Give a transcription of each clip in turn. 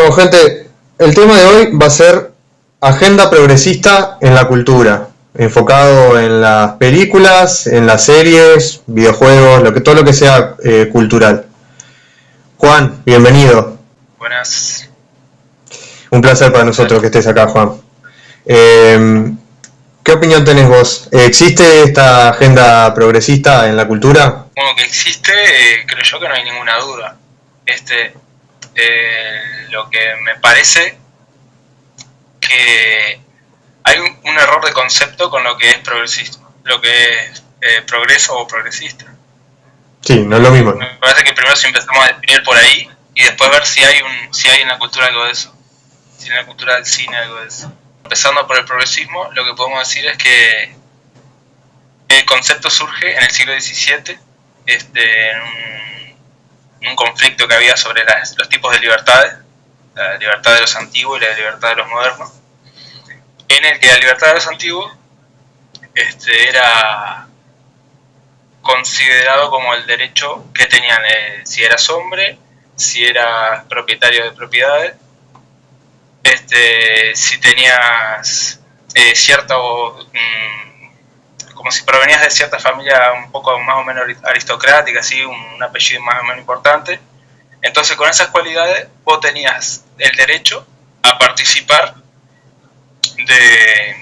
Bueno, gente, el tema de hoy va a ser agenda progresista en la cultura, enfocado en las películas, en las series, videojuegos, todo lo que sea cultural. Juan, bienvenido. Buenas. Un placer para nosotros que estés acá, Juan. Eh, ¿Qué opinión tenés vos? ¿Existe esta agenda progresista en la cultura? Bueno, que existe, creo yo que no hay ninguna duda. Lo que me parece que hay un error de concepto con lo que es progresista, lo que es progreso o progresista. Sí, no es lo mismo. Me parece que primero si empezamos a definir por ahí y después ver si hay en la cultura algo de eso, si en la cultura del cine algo de eso. Empezando por el progresismo, lo que podemos decir es que el concepto surge en el siglo XVII, en un conflicto que había sobre los tipos de libertades, la libertad de los antiguos y la libertad de los modernos, en el que la libertad de los antiguos era considerado como el derecho que tenían, si eras hombre, si eras propietario de propiedades, si tenías como si provenías de cierta familia un poco más o menos aristocrática, así, un apellido más o menos importante. Entonces, con esas cualidades, vos tenías el derecho a participar de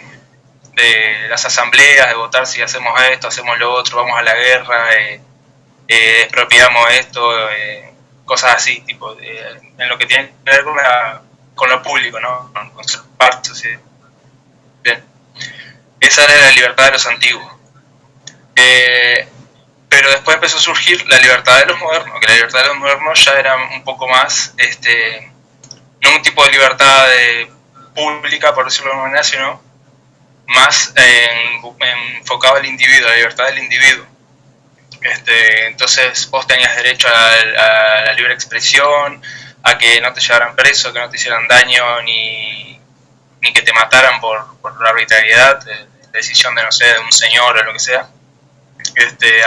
las asambleas, de votar si hacemos esto, hacemos lo otro, vamos a la guerra, expropiamos esto, cosas así, tipo, en lo que tiene que ver con lo público, ¿no? Con sus partes, ¿sí? Bien. Esa era la libertad de los antiguos. Pero después empezó a surgir la libertad de los modernos, que la libertad de los modernos ya era un poco más, no un tipo de libertad pública, por decirlo de alguna manera, sino más enfocado al individuo, a la libertad del individuo. Entonces vos tenías derecho a la libre expresión, a que no te llevaran preso, que no te hicieran daño, ni que te mataran por la arbitrariedad, decisión de, no sé, de un señor o lo que sea,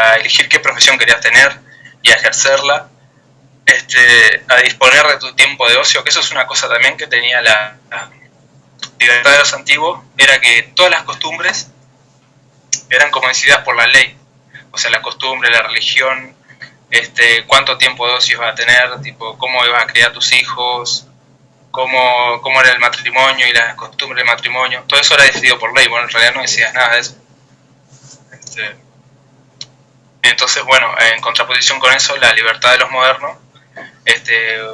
a elegir qué profesión querías tener y a ejercerla, a disponer de tu tiempo de ocio, que eso es una cosa también que tenía la libertad de los antiguos, era que todas las costumbres eran como decididas por la ley, o sea, la costumbre, la religión, cuánto tiempo de ocio ibas a tener, tipo, cómo ibas a criar a tus hijos, cómo era el matrimonio y las costumbres del matrimonio, todo eso era decidido por ley. Bueno, en realidad no decías nada de eso. Entonces, bueno, en contraposición con eso, la libertad de los modernos,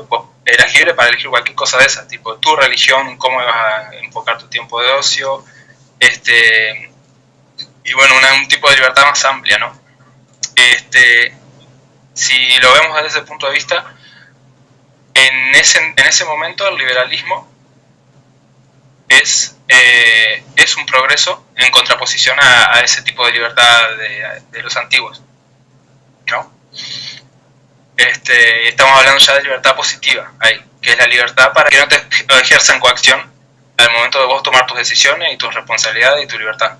vos eras libre para elegir cualquier cosa de esas, tipo tu religión, cómo ibas a enfocar tu tiempo de ocio, y bueno, un tipo de libertad más amplia, ¿no? Si lo vemos desde ese punto de vista, en ese momento el liberalismo es un progreso en contraposición a ese tipo de libertad de los antiguos, ¿no? Estamos hablando ya de libertad positiva, ahí, que es la libertad para que no te ejerzan coacción al momento de vos tomar tus decisiones y tus responsabilidades y tu libertad,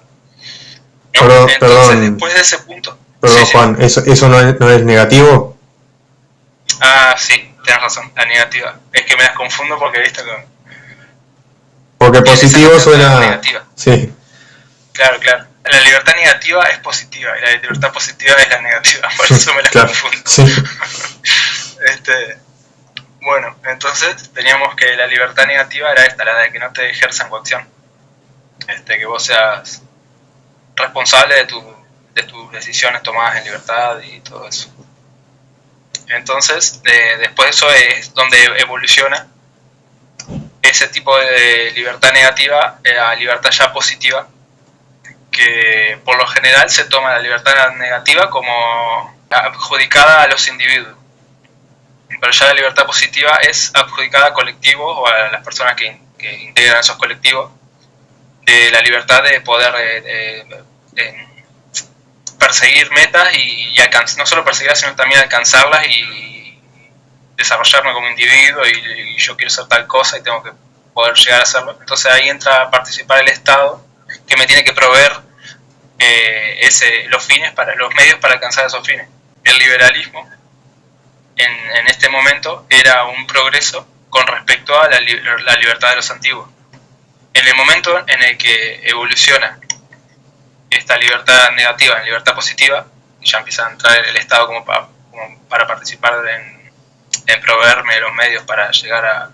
¿no? Entonces, perdón, después de ese punto... Perdón, Sí, Juan, ¿eso no es negativo? Ah, sí, tienes razón, la negativa. Es que me las confundo porque viste que... Porque positivo suena... Negativa. Sí. Claro. La libertad negativa es positiva y la libertad positiva es la negativa, por eso me las confundo. Sí. Bueno, entonces teníamos que la libertad negativa era esta, la de que no te ejerzan coacción. Que vos seas responsable de tus decisiones tomadas en libertad y todo eso. Entonces, después eso es donde evoluciona ese tipo de libertad negativa a libertad ya positiva, que por lo general se toma la libertad negativa como adjudicada a los individuos, pero ya la libertad positiva es adjudicada a colectivos o a las personas que integran esos colectivos, de la libertad de poder perseguir metas y alcanzar, no solo perseguirlas, sino también alcanzarlas y desarrollarme como individuo y yo quiero hacer tal cosa y tengo que poder llegar a hacerlo. Entonces ahí entra a participar el Estado, que me tiene que proveer los medios para alcanzar esos fines. El liberalismo en este momento era un progreso con respecto a la libertad de los antiguos. En el momento en el que evoluciona esta libertad negativa en libertad positiva, y ya empieza a entrar el Estado como para participar en proveerme los medios para llegar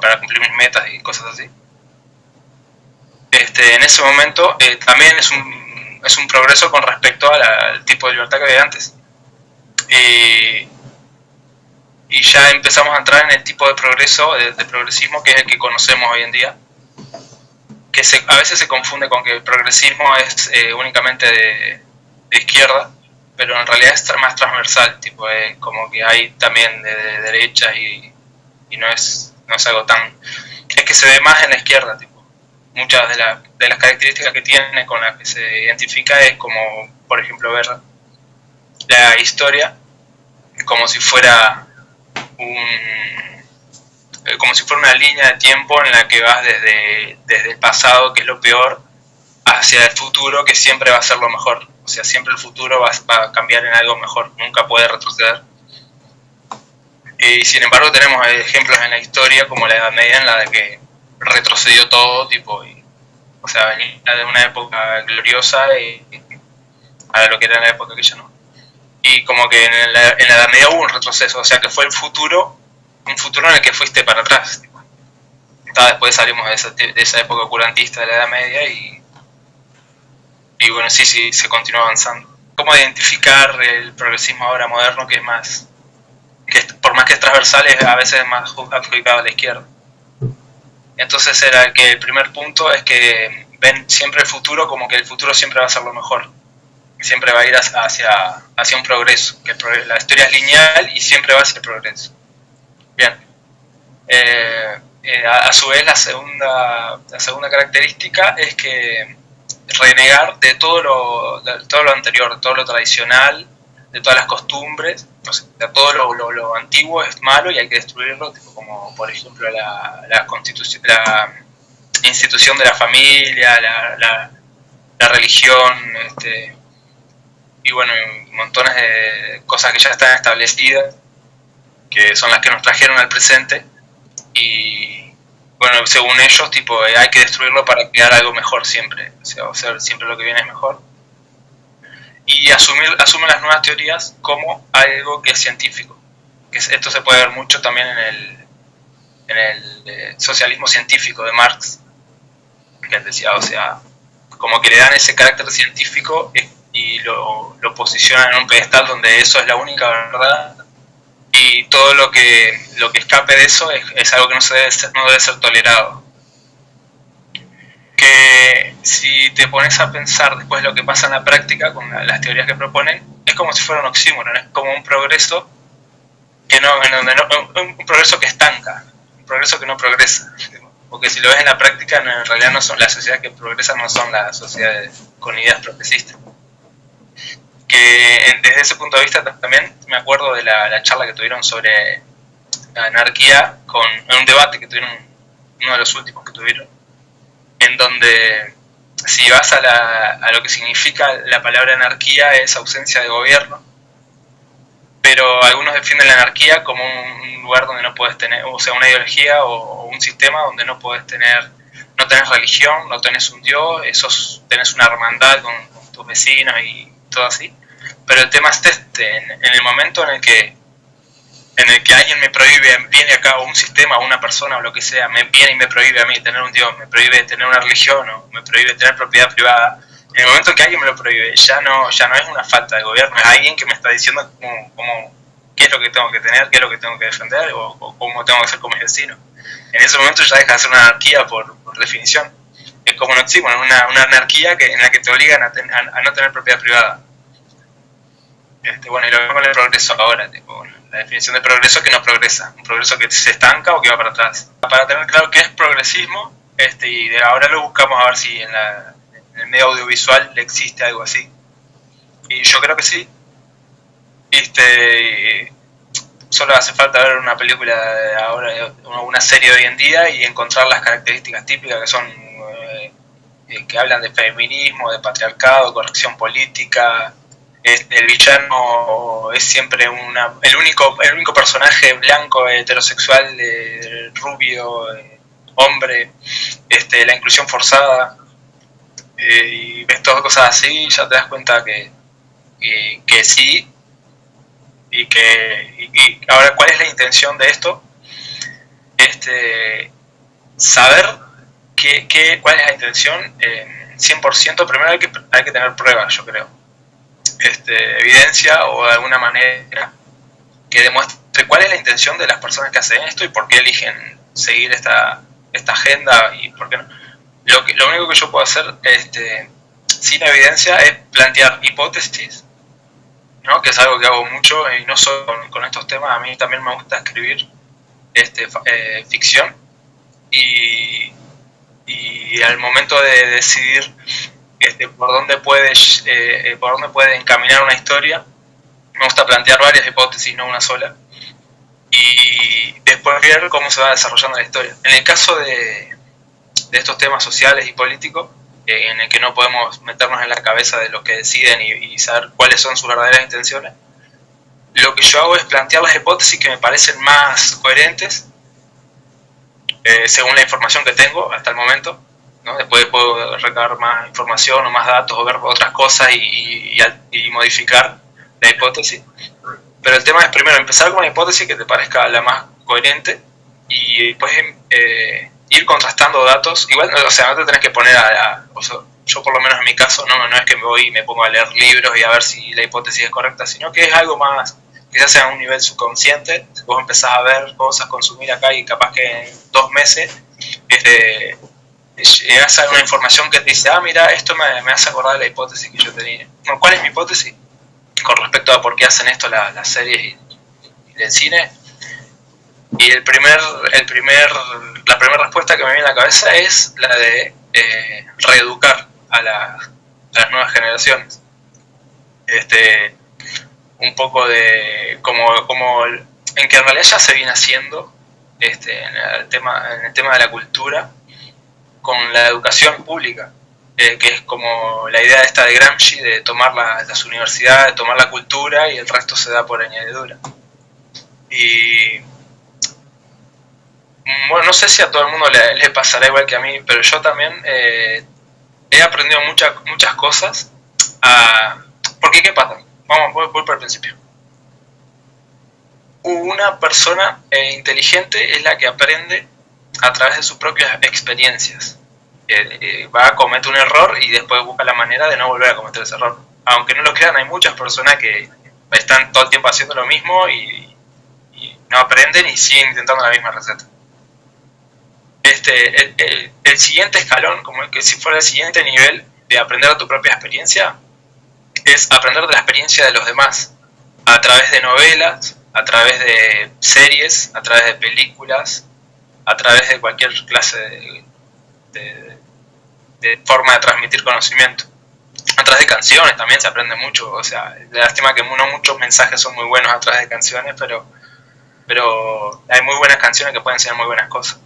para cumplir mis metas y cosas así. En ese momento también es un progreso con respecto al tipo de libertad que había antes. Y ya empezamos a entrar en el tipo de progreso, de progresismo, que es el que conocemos hoy en día, que a veces se confunde con que el progresismo es únicamente de izquierda, pero en realidad es más transversal, tipo, como que hay también de derecha y no es algo tan... Es que se ve más en la izquierda, tipo. Muchas de las características que tiene, con las que se identifica, es como, por ejemplo, ver la historia como si fuera una línea de tiempo en la que vas desde el pasado, que es lo peor, hacia el futuro, que siempre va a ser lo mejor. O sea, siempre el futuro va a cambiar en algo mejor, nunca puede retroceder. Y sin embargo tenemos ejemplos en la historia, como la Edad Media, en la de que retrocedió todo, tipo, o sea, venía de una época gloriosa a lo que era en la época aquella, ¿no? Y como que en la Edad Media hubo un retroceso, o sea, que fue un futuro en el que fuiste para atrás, tipo. Después salimos de esa época oscurantista de la Edad Media y bueno, sí, se continúa avanzando. ¿Cómo identificar el progresismo ahora moderno, que es más, que por más que es transversal, a veces es más adjudicado a la izquierda? Entonces era que el primer punto es que ven siempre el futuro como que el futuro siempre va a ser lo mejor, siempre va a ir hacia un progreso, que la historia es lineal y siempre va hacia el progreso. Bien. A su vez, la segunda característica es que renegar de todo lo anterior, de todo lo tradicional, de todas las costumbres, o sea, todo lo antiguo es malo y hay que destruirlo, tipo, como por ejemplo la institución de la familia, la religión, y bueno, montones de cosas que ya están establecidas, que son las que nos trajeron al presente, y bueno, según ellos, tipo, hay que destruirlo para crear algo mejor siempre, o sea, siempre lo que viene es mejor. Y asumen las nuevas teorías como algo que es científico. Esto se puede ver mucho también en el socialismo científico de Marx, que él decía, o sea, como que le dan ese carácter científico y lo posicionan en un pedestal donde eso es la única verdad, y todo lo que escape de eso es algo que no debe ser tolerado. Que si te pones a pensar después lo que pasa en la práctica con las teorías que proponen, es como si fuera un oxímoron, es como un progreso un progreso que estanca, un progreso que no progresa. Porque si lo ves en la práctica, en realidad no son las sociedades que progresan, no son las sociedades con ideas progresistas. Que desde ese punto de vista también me acuerdo de la charla que tuvieron sobre la anarquía, en un debate que tuvieron, uno de los últimos que tuvieron, en donde si vas a lo que significa la palabra anarquía, es ausencia de gobierno, pero algunos defienden la anarquía como un lugar donde no puedes tener, o sea, una ideología o un sistema donde no tenés religión, no tenés un dios, tenés una hermandad con tus vecinos y todo así. Pero el tema es en el momento en el que alguien me prohíbe, viene acá, o un sistema, o una persona, o lo que sea, me viene y me prohíbe a mí tener un dios, me prohíbe tener una religión, o me prohíbe tener propiedad privada. En el momento que alguien me lo prohíbe, ya no es una falta de gobierno, es alguien que me está diciendo qué es lo que tengo que tener, qué es lo que tengo que defender, o cómo tengo que ser con mis vecinos. En ese momento ya deja de ser una anarquía por definición. Es como un oxímoron, una anarquía en la que te obligan a no tener propiedad privada. Bueno, y lo vemos con el progreso ahora, tipo, la definición de progreso, que no progresa, un progreso que se estanca o que va para atrás. Para tener claro qué es progresismo, y de ahora lo buscamos a ver si en el medio audiovisual le existe algo así. Y yo creo que sí. Solo hace falta ver una película de ahora, una serie de hoy en día, y encontrar las características típicas que son que hablan de feminismo, de patriarcado, corrección política, el villano es siempre el único personaje blanco, heterosexual, rubio, hombre, la inclusión forzada, y ves todas cosas así y ya te das cuenta que sí, y ahora cuál es la intención de esto. Saber cuál es la intención, 100%, primero hay que tener pruebas, yo creo, evidencia o de alguna manera que demuestre cuál es la intención de las personas que hacen esto y por qué eligen seguir esta agenda y por qué no. Lo único que yo puedo hacer sin evidencia es plantear hipótesis, ¿no? Que es algo que hago mucho, y no solo con estos temas. A mí también me gusta escribir ficción, y al momento de decidir por dónde puede encaminar una historia, me gusta plantear varias hipótesis, no una sola, y después ver cómo se va desarrollando la historia. En el caso de estos temas sociales y políticos, en el que no podemos meternos en la cabeza de los que deciden y saber cuáles son sus verdaderas intenciones, lo que yo hago es plantear las hipótesis que me parecen más coherentes, según la información que tengo hasta el momento, ¿no? Después puedo recabar más información o más datos o ver otras cosas y modificar la hipótesis. Pero el tema es primero empezar con una hipótesis que te parezca la más coherente y después ir contrastando datos. Igual, o sea, no te tenés que poner o sea, yo por lo menos en mi caso no es que me voy y me pongo a leer libros y a ver si la hipótesis es correcta, sino que es algo más, quizás sea a un nivel subconsciente. Vos empezás a ver cosas, consumir acá, y capaz que en 2 meses llegas a una información que te dice, mira, esto me hace acordar de la hipótesis que yo tenía. Bueno, ¿cuál es mi hipótesis? Con respecto a por qué hacen esto las series y el cine. Y la primera respuesta que me viene a la cabeza es la de reeducar a las nuevas generaciones. Un poco de como en que en realidad ya se viene haciendo en el tema de la cultura con la educación pública, que es como la idea esta de Gramsci de tomar las universidades, de tomar la cultura y el resto se da por añadidura. Y bueno, no sé si a todo el mundo le pasará igual que a mí, pero yo también he aprendido muchas cosas. Porque ¿qué pasa? Voy por el principio. Una persona inteligente es la que aprende a través de sus propias experiencias. Va a cometer un error y después busca la manera de no volver a cometer ese error. Aunque no lo crean, hay muchas personas que están todo el tiempo haciendo lo mismo y no aprenden y siguen intentando la misma receta. El siguiente escalón, como que si fuera el siguiente nivel de aprender de tu propia experiencia, es aprender de la experiencia de los demás, a través de novelas, a través de series, a través de películas, a través de cualquier clase de forma de transmitir conocimiento. A través de canciones también se aprende mucho, o sea, lástima que no muchos mensajes son muy buenos a través de canciones, pero hay muy buenas canciones que pueden enseñar muy buenas cosas.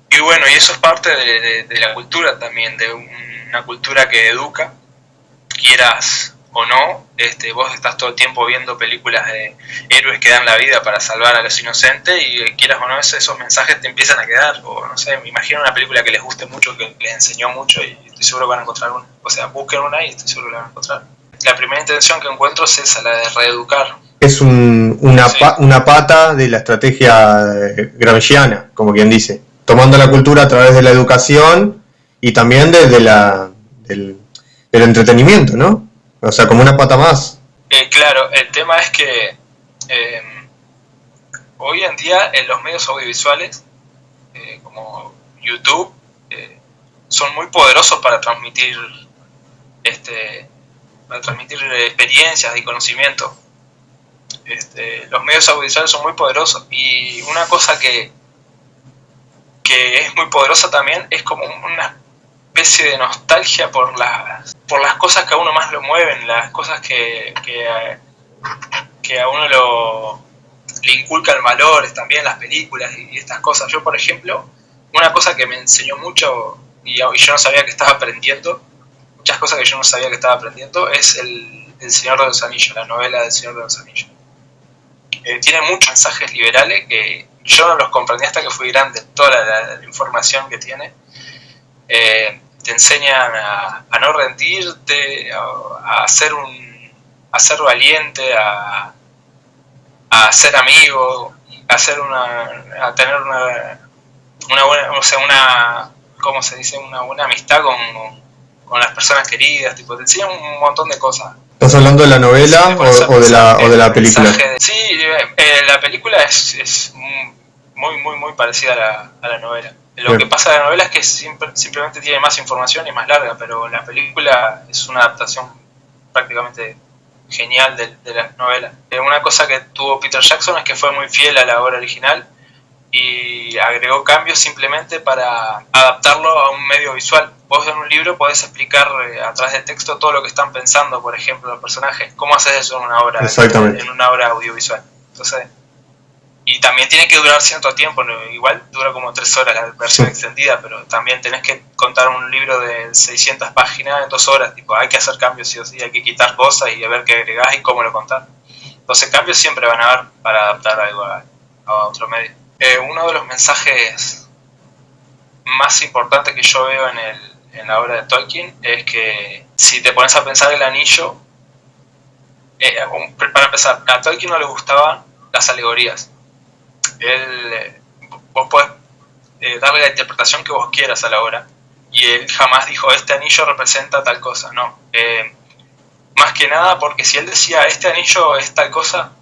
Y bueno, y eso es parte de la cultura también, de una cultura que educa, quieras o no. Vos estás todo el tiempo viendo películas de héroes que dan la vida para salvar a los inocentes, y quieras o no, esos mensajes te empiezan a quedar. O no sé, me imagino una película que les guste mucho, que les enseñó mucho, y estoy seguro que van a encontrar una. O sea, busquen una y estoy seguro que la van a encontrar. La primera intención que encuentro es esa, la de reeducar. Es una pata de la estrategia gramsciana, como quien dice, tomando la cultura a través de la educación y también desde del entretenimiento, ¿no? O sea, como una pata más. Claro, el tema es que hoy en día en los medios audiovisuales, como YouTube, son muy poderosos para transmitir experiencias y conocimiento. Los medios audiovisuales son muy poderosos, y una cosa que es muy poderosa también es como una especie de nostalgia por las cosas que a uno más lo mueven, las cosas que a uno le inculcan valores también, las películas y estas cosas. Yo, por ejemplo, una cosa que me enseñó mucho y yo no sabía que estaba aprendiendo, muchas cosas que yo no sabía que estaba aprendiendo, es el Señor de los Anillos, la novela del Señor de los Anillos. Tiene muchos mensajes liberales que yo no los comprendí hasta que fui grande, toda la información que tiene. Te enseñan a no rendirte, a ser valiente, a ser amigo, a tener una buena, o sea, ¿cómo se dice? Una buena amistad con las personas queridas, tipo, te enseñan un montón de cosas. ¿Estás hablando de la novela o de la película? Sí, la película es muy parecida a la novela. Lo que pasa en la novela es que simplemente tiene más información y más larga, pero la película es una adaptación prácticamente genial de la novela. Una cosa que tuvo Peter Jackson es que fue muy fiel a la obra original y agregó cambios simplemente para adaptarlo a un medio visual. Vos en un libro podés explicar a través del texto todo lo que están pensando, por ejemplo, los personajes. ¿Cómo haces eso en una obra audiovisual? Entonces, y también tiene que durar cierto tiempo, ¿no? Igual dura como 3 horas la versión extendida, pero también tenés que contar un libro de 600 páginas en 2 horas. Tipo, hay que hacer cambios sí o sí, hay que quitar cosas y a ver qué agregás y cómo lo contás. Entonces cambios siempre van a haber para adaptar algo a otro medio. Uno de los mensajes más importantes que yo veo en la obra de Tolkien es que si te pones a pensar el anillo, para empezar, a Tolkien no le gustaban las alegorías. Vos podés darle la interpretación que vos quieras a la obra, y él jamás dijo este anillo representa tal cosa, no. Más que nada porque si él decía este anillo es tal cosa,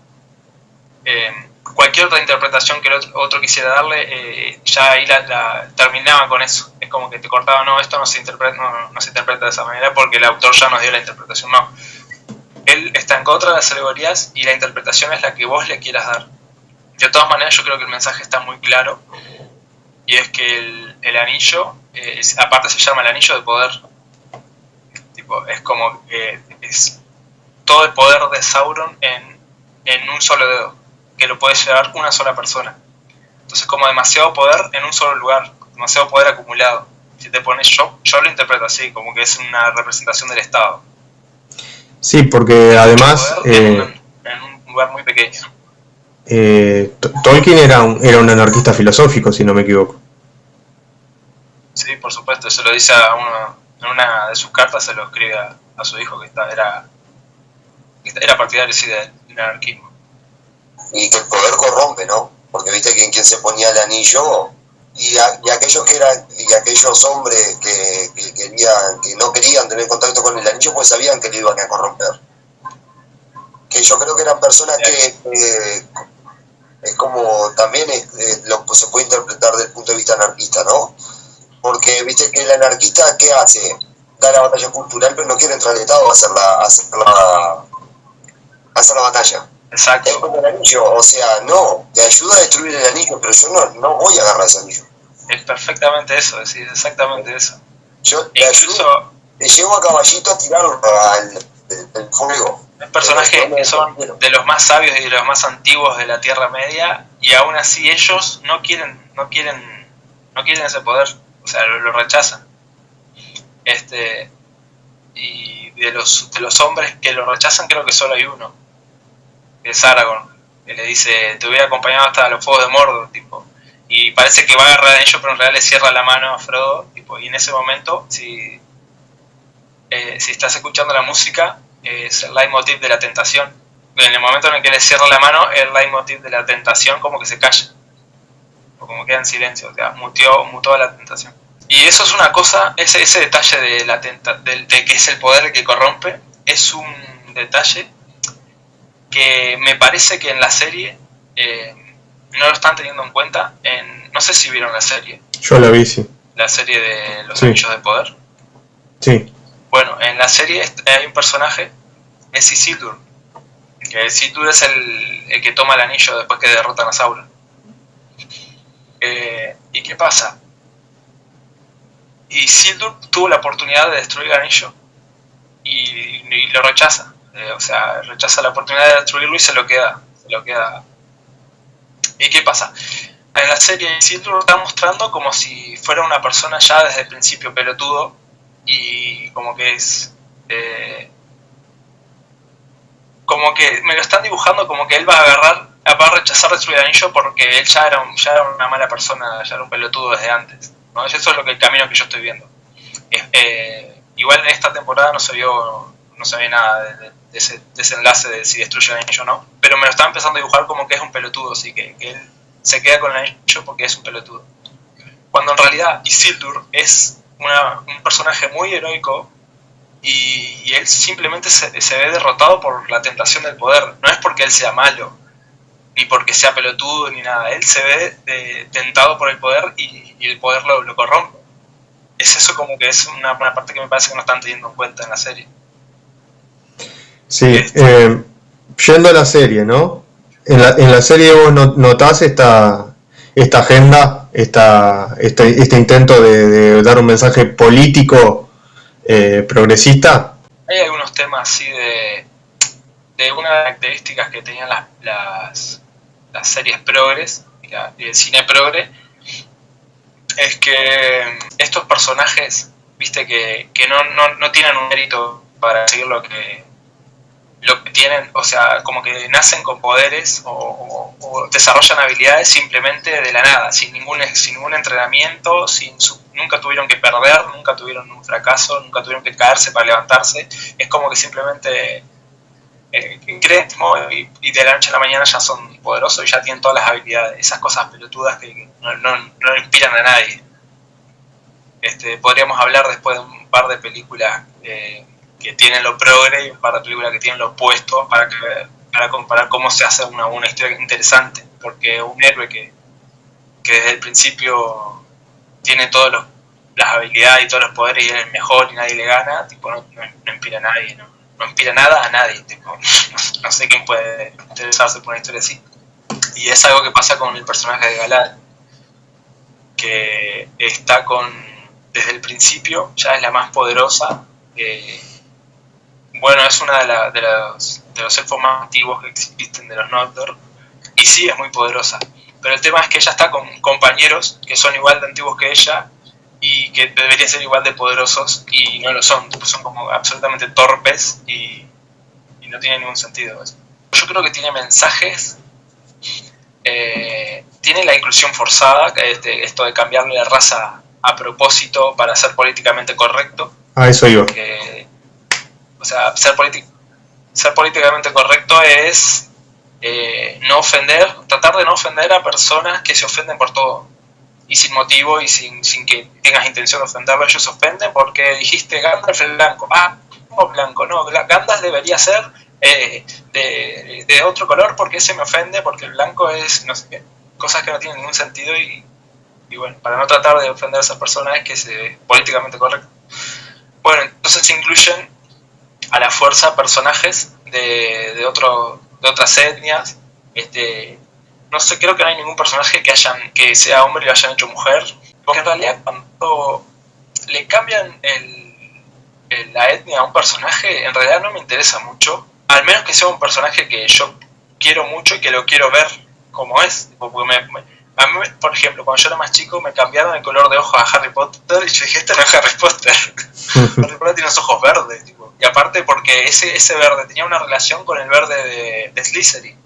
cualquier otra interpretación que el otro quisiera darle, ya ahí la terminaba con eso. Es como que te cortaba, no, esto no se interpreta de esa manera porque el autor ya nos dio la interpretación, no. Él está en contra de las alegorías y la interpretación es la que vos le quieras dar. De todas maneras, yo creo que el mensaje está muy claro, y es que el anillo, aparte se llama el anillo de poder. Tipo, es como es todo el poder de Sauron en un solo dedo, que lo puede llevar una sola persona. Entonces, como demasiado poder en un solo lugar, demasiado poder acumulado. Si te pones yo lo interpreto así, como que es una representación del Estado. Sí, porque además en un lugar muy pequeño. Tolkien era un anarquista filosófico, si no me equivoco. Sí, por supuesto, se lo dice a uno, en una de sus cartas se lo escribe a su hijo, que era partidario sí, del anarquismo. Y que el poder corrompe, ¿no? Porque viste que en quien se ponía el anillo y aquellos hombres que no querían tener contacto con el anillo, pues sabían que lo iban a corromper. Que yo creo que eran personas que es como también se puede interpretar desde el punto de vista anarquista, ¿no? Porque viste que el anarquista, ¿qué hace? Da la batalla cultural, pero no quiere entrar al Estado a hacer la batalla. Exacto. Es como el anillo, o sea, no, te ayuda a destruir el anillo, pero yo no voy a agarrar ese anillo. Es perfectamente eso, es exactamente eso. Yo te ayudo, te llevo a caballito a tirarlo al fuego. Hay personajes que son de los más sabios y de los más antiguos de la Tierra Media, y aún así ellos no quieren ese poder, o sea, lo rechazan. Y de los hombres que lo rechazan, creo que solo hay uno, que es Aragorn, que le dice, te hubiera acompañado hasta los fuegos de Mordor, tipo, y parece que va a agarrar a ellos, pero en realidad le cierra la mano a Frodo, tipo, y en ese momento, si estás escuchando la música, es el leitmotiv de la tentación. En el momento en el que le cierra la mano, el leitmotiv de la tentación como que se calla, o como queda en silencio, o sea, mutó a la tentación. Y eso es una cosa, ese detalle de que es el poder el que corrompe, es un detalle que me parece que en la serie no lo están teniendo en cuenta. No sé si vieron la serie. Yo la vi, sí. La serie de los Anillos de Poder. Sí. Bueno, en la serie hay un personaje, es Isildur. Que Isildur es el que toma el anillo después que derrotan a Sauron. ¿Y qué pasa? Isildur tuvo la oportunidad de destruir el anillo y lo rechaza. O sea, rechaza la oportunidad de destruirlo y se lo queda. ¿Y qué pasa? En la serie Isildur lo está mostrando como si fuera una persona ya desde el principio pelotudo y como que es... como que me lo están dibujando como que él va a rechazar destruir el anillo porque él ya era una mala persona, ya era un pelotudo desde antes, ¿no? Eso es el camino que yo estoy viendo. Igual en esta temporada no se ve nada de ese desenlace de si destruye el anillo o no, pero me lo están empezando a dibujar como que es un pelotudo, así que él se queda con el anillo porque es un pelotudo. Cuando en realidad Isildur es un personaje muy heroico y él simplemente se ve derrotado por la tentación del poder. No es porque él sea malo, ni porque sea pelotudo, ni nada. Él se ve tentado por el poder y el poder lo corrompe. Es eso, como que es una parte que me parece que no están teniendo en cuenta en la serie. Sí, yendo a la serie, ¿no? En la serie vos notás esta agenda, este intento de dar un mensaje político progresista. Hay algunos temas así de una de las características que tenían las series progres y el cine progre, es que estos personajes, viste, que no tienen un mérito para conseguir lo que tienen, o sea, como que nacen con poderes o desarrollan habilidades simplemente de la nada, sin ningún entrenamiento, nunca tuvieron que perder, nunca tuvieron un fracaso, nunca tuvieron que caerse para levantarse. Es como que simplemente creen y de la noche a la mañana ya son poderosos y ya tienen todas las habilidades, esas cosas pelotudas que no inspiran a nadie. Podríamos hablar después de un par de películas que tienen lo progre y un par de películas que tienen lo opuesto para comparar cómo se hace una historia interesante, porque un héroe que desde el principio tiene todas las habilidades y todos los poderes y es el mejor y nadie le gana, tipo, no inspira a nadie, no inspira nada a nadie, tipo, no sé quién puede interesarse por una historia así. Y es algo que pasa con el personaje de Galad, que está desde el principio, ya es la más poderosa. Bueno, es una de los elfos más antiguos que existen, de los Noldor, y sí, es muy poderosa. Pero el tema es que ella está con compañeros que son igual de antiguos que ella y que deberían ser igual de poderosos y no lo son. Son como absolutamente torpes y no tiene ningún sentido eso. Yo creo que tiene mensajes, tiene la inclusión forzada, esto de cambiarle la raza a propósito para ser políticamente correcto. Eso iba. O sea, ser políticamente correcto es tratar de no ofender a personas que se ofenden por todo y sin motivo y sin que tengas intención de ofenderlo. Ellos se ofenden porque dijiste Gandalf es blanco. No blanco, no, Gandalf debería ser de otro color porque ese me ofende, porque el blanco es no sé qué, cosas que no tienen ningún sentido y bueno, para no tratar de ofender a esas personas es que es políticamente correcto. Bueno, entonces se incluyen a la fuerza personajes de otras etnias. No sé, creo que no hay ningún personaje que sea hombre y lo hayan hecho mujer, porque en realidad cuando le cambian la etnia a un personaje, en realidad no me interesa mucho, al menos que sea un personaje que yo quiero mucho y que lo quiero ver como es, porque a mí, por ejemplo, cuando yo era más chico me cambiaron el color de ojos a Harry Potter y yo dije, este no es Harry Potter. Harry Potter tiene los ojos verdes, tipo. Y aparte porque ese verde tenía una relación con el verde de Slytherin.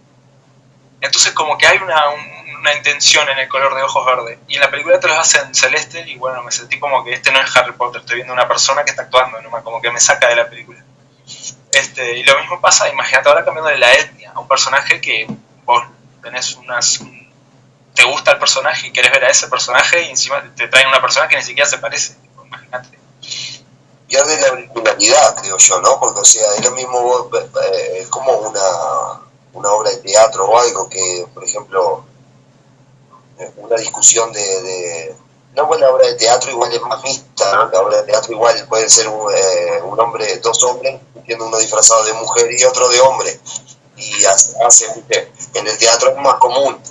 Entonces como que hay una intención en el color de ojos verde. Y en la película te los hacen celeste y bueno, me sentí como que este no es Harry Potter, estoy viendo una persona que está actuando, ¿no? Como que me saca de la película. Y lo mismo pasa, imagínate ahora cambiándole la etnia a un personaje que vos tenés te gusta el personaje y querés ver a ese personaje y encima te traen una persona que ni siquiera se parece, imagínate. Pierde la originalidad, creo yo, ¿no? Porque, o sea, es lo mismo, es como una obra de teatro o algo que, por ejemplo, una discusión no, pues la obra de teatro igual es más mixta, ¿no? La obra de teatro igual puede ser dos hombres, entiendo, uno disfrazado de mujer y otro de hombre, y en el teatro es más común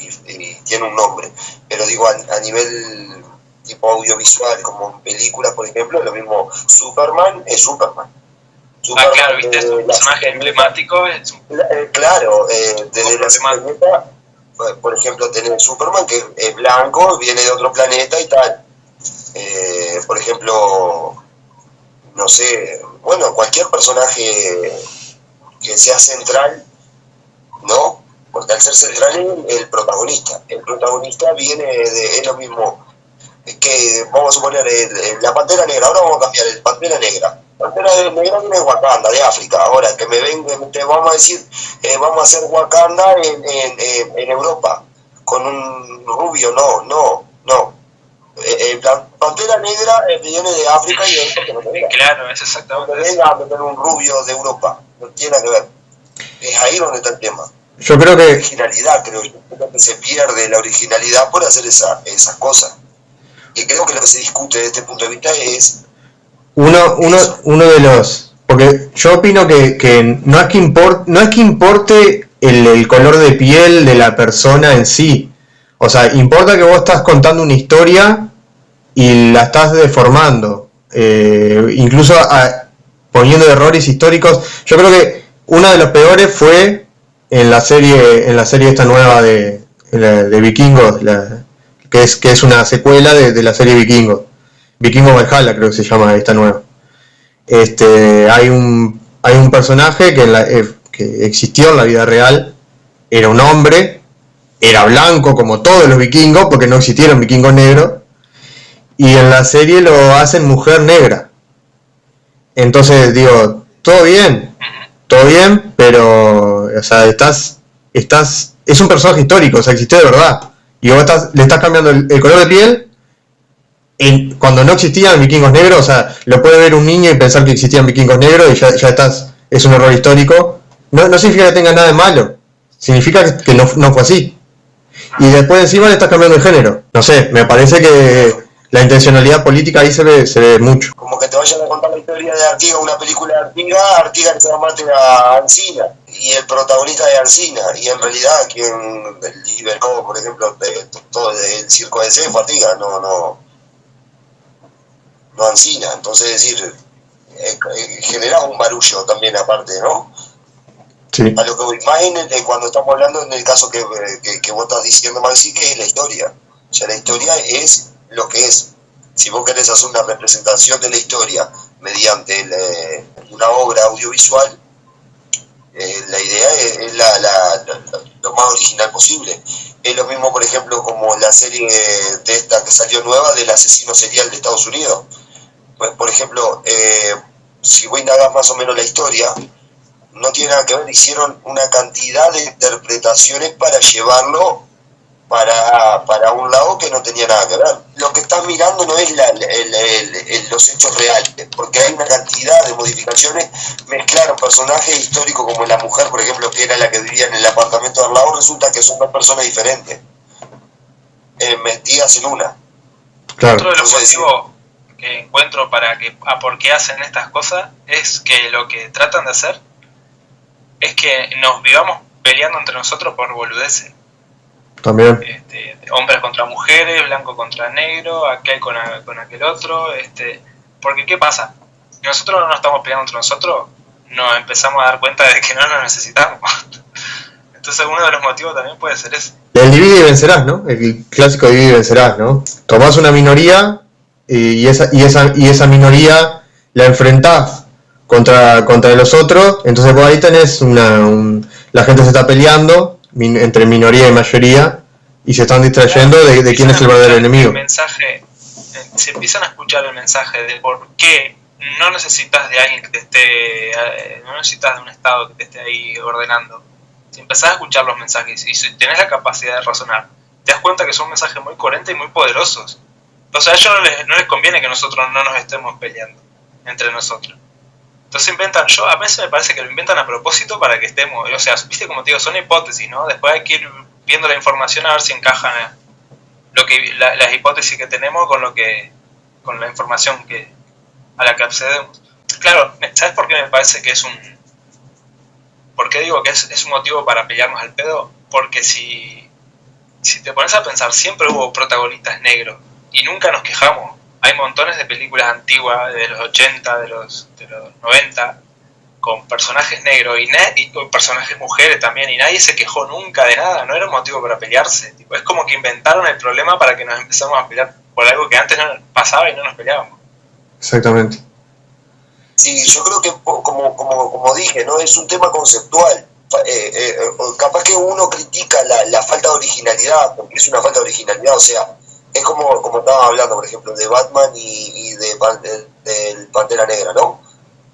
y tiene un nombre, pero digo, a nivel tipo audiovisual, como en películas, por ejemplo, lo mismo, Superman es Superman. Claro, viste, es un personaje emblemático. Claro, desde la planeta, por ejemplo, tener Superman que es blanco, viene de otro planeta y tal. Por ejemplo, no sé, bueno, cualquier personaje que sea central, ¿no? Porque al ser central es el protagonista. El protagonista viene es lo mismo que, vamos a suponer, la Pantera Negra. Ahora vamos a cambiar el Pantera Negra. Pantera Negra viene de Wakanda, de África. Ahora, que me venga, te vamos a decir, vamos a hacer Wakanda en Europa, con un rubio, no. La Pantera Negra viene de África y de Europa, que no te venga. Claro, es exactamente. No te venga a meter un rubio de Europa, no tiene nada que ver. Es ahí donde está el tema. Yo creo La que originalidad, creo que se pierde la originalidad por hacer esas cosas. Y creo que lo que se discute desde este punto de vista es uno de los... Porque yo opino que no es que importe el color de piel de la persona en sí. O sea, importa que vos estás contando una historia y la estás deformando. Incluso poniendo errores históricos. Yo creo que uno de los peores fue en la serie esta nueva de Vikingos, que es una secuela de la serie Vikingos. Vikingos Valhalla creo que se llama esta nueva. Hay un personaje que existió en la vida real, era un hombre, era blanco como todos los vikingos, porque no existieron vikingos negros, y en la serie lo hacen mujer negra. Entonces digo, todo bien, pero o sea, es un personaje histórico, o sea, existió de verdad, y vos le estás cambiando el color de piel. Cuando no existían vikingos negros, o sea, lo puede ver un niño y pensar que existían vikingos negros y ya es un error histórico. No significa que tenga nada de malo, significa que no fue así. Y después encima le estás cambiando el género. No sé, me parece que la intencionalidad política ahí se ve mucho. como que te vayan a contar la historia de Artigas, una película de Artigas que se llama a Alsina, y el protagonista de Alsina, y en realidad quien liberó, por ejemplo, todo el circo de C fue Artigas, no Alsina. Entonces, es decir, genera un barullo también aparte, ¿no? Sí. A lo que voy más cuando estamos hablando en el caso que vos estás diciendo, Maxi, que es la historia. O sea, la historia es lo que es. Si vos querés hacer una representación de la historia mediante una obra audiovisual, la idea es lo más original posible. Es lo mismo, por ejemplo, como la serie de esta que salió nueva del asesino serial de Estados Unidos. Pues, por ejemplo, si vos indagás más o menos la historia, no tiene nada que ver, hicieron una cantidad de interpretaciones para llevarlo para un lado que no tenía nada que ver. Lo que estás mirando no es los hechos reales, porque hay una cantidad de modificaciones. Mezclaron personajes históricos como la mujer, por ejemplo, que era la que vivía en el apartamento de al lado, resulta que son dos personas diferentes, metidas en una. Claro. Otro de los motivos que encuentro por qué hacen estas cosas es que lo que tratan de hacer es que nos vivamos peleando entre nosotros por boludeces. También. Hombres contra mujeres, blanco contra negro, aquel con aquel otro. Porque ¿qué pasa? Si nosotros no nos estamos peleando entre nosotros, nos empezamos a dar cuenta de que no nos necesitamos. Entonces uno de los motivos también puede ser ese. El divide y vencerás, ¿no? El clásico divide y vencerás, ¿no? Tomás una minoría y esa minoría la enfrentás contra los otros, entonces vos ahí tenés la gente se está peleando entre minoría y mayoría y se están distrayendo de quién es el verdadero enemigo. Se empiezan a escuchar el mensaje de por qué no necesitas de alguien que te esté, no necesitas de un Estado que te esté ahí ordenando. Si empezás a escuchar los mensajes y si tenés la capacidad de razonar, te das cuenta que son mensajes muy coherentes y muy poderosos. O sea, a ellos no les conviene que nosotros no nos estemos peleando entre nosotros. Entonces a veces me parece que lo inventan a propósito para que estemos, o sea, viste como te digo, son hipótesis, ¿no? Después hay que ir viendo la información a ver si encajan las hipótesis que tenemos con la información a la que accedemos. Claro, ¿sabes por qué me parece que por qué digo que es un motivo para pelearnos al pedo? Porque si te pones a pensar, siempre hubo protagonistas negros y nunca nos quejamos. Hay montones de películas antiguas, de los 80, de los 90, con personajes negros y con personajes mujeres también, y nadie se quejó nunca de nada, no era un motivo para pelearse. Es como que inventaron el problema para que nos empezamos a pelear por algo que antes no pasaba y no nos peleábamos. Exactamente. Sí, yo creo que como dije, ¿no? Es un tema conceptual. Capaz que uno critica la falta de originalidad, porque es una falta de originalidad, o sea, es como estaba hablando, por ejemplo, de Batman y del Pantera Negra, ¿no?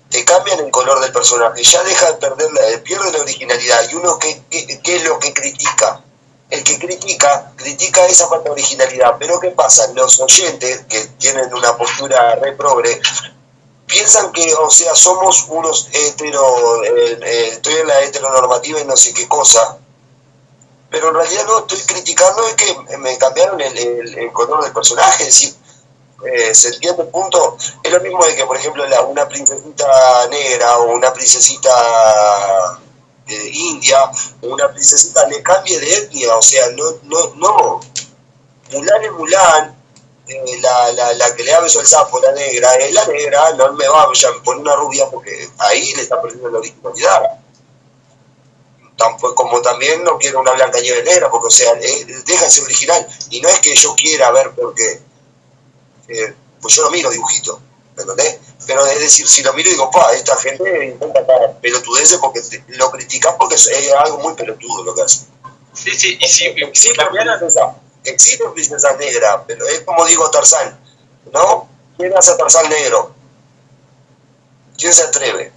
Te cambian el color del personaje, ya deja de pierde la originalidad. ¿Y uno qué es lo que critica? El que critica esa falta de originalidad. Pero ¿qué pasa? Los oyentes, que tienen una postura re progre, piensan que, o sea, somos unos estoy en la heteronormativa y no sé qué cosa, pero en realidad no estoy criticando, es que me cambiaron el color del personaje, es decir, se entiende el punto. Es lo mismo de que, por ejemplo, una princesita negra o una princesita india o una princesita le cambie de etnia, o sea, no. Mulan es Mulan, la que le da beso al sapo, la negra, es la negra, no me va a poner una rubia porque ahí le está perdiendo la originalidad. Tampoco, como también no quiero una Blanca Nieves negra, porque, o sea, deja de ser original. Y no es que yo quiera ver porque pues yo no miro dibujitos, ¿me entendés? Pero es decir, si lo miro y digo, esta gente intenta estar pelotudeces porque lo critican porque es algo muy pelotudo lo que hacen. Sí, y sí, existen princesas negras, pero es como digo Tarzán, ¿no? ¿Quién hace a Tarzán negro? ¿Quién se atreve?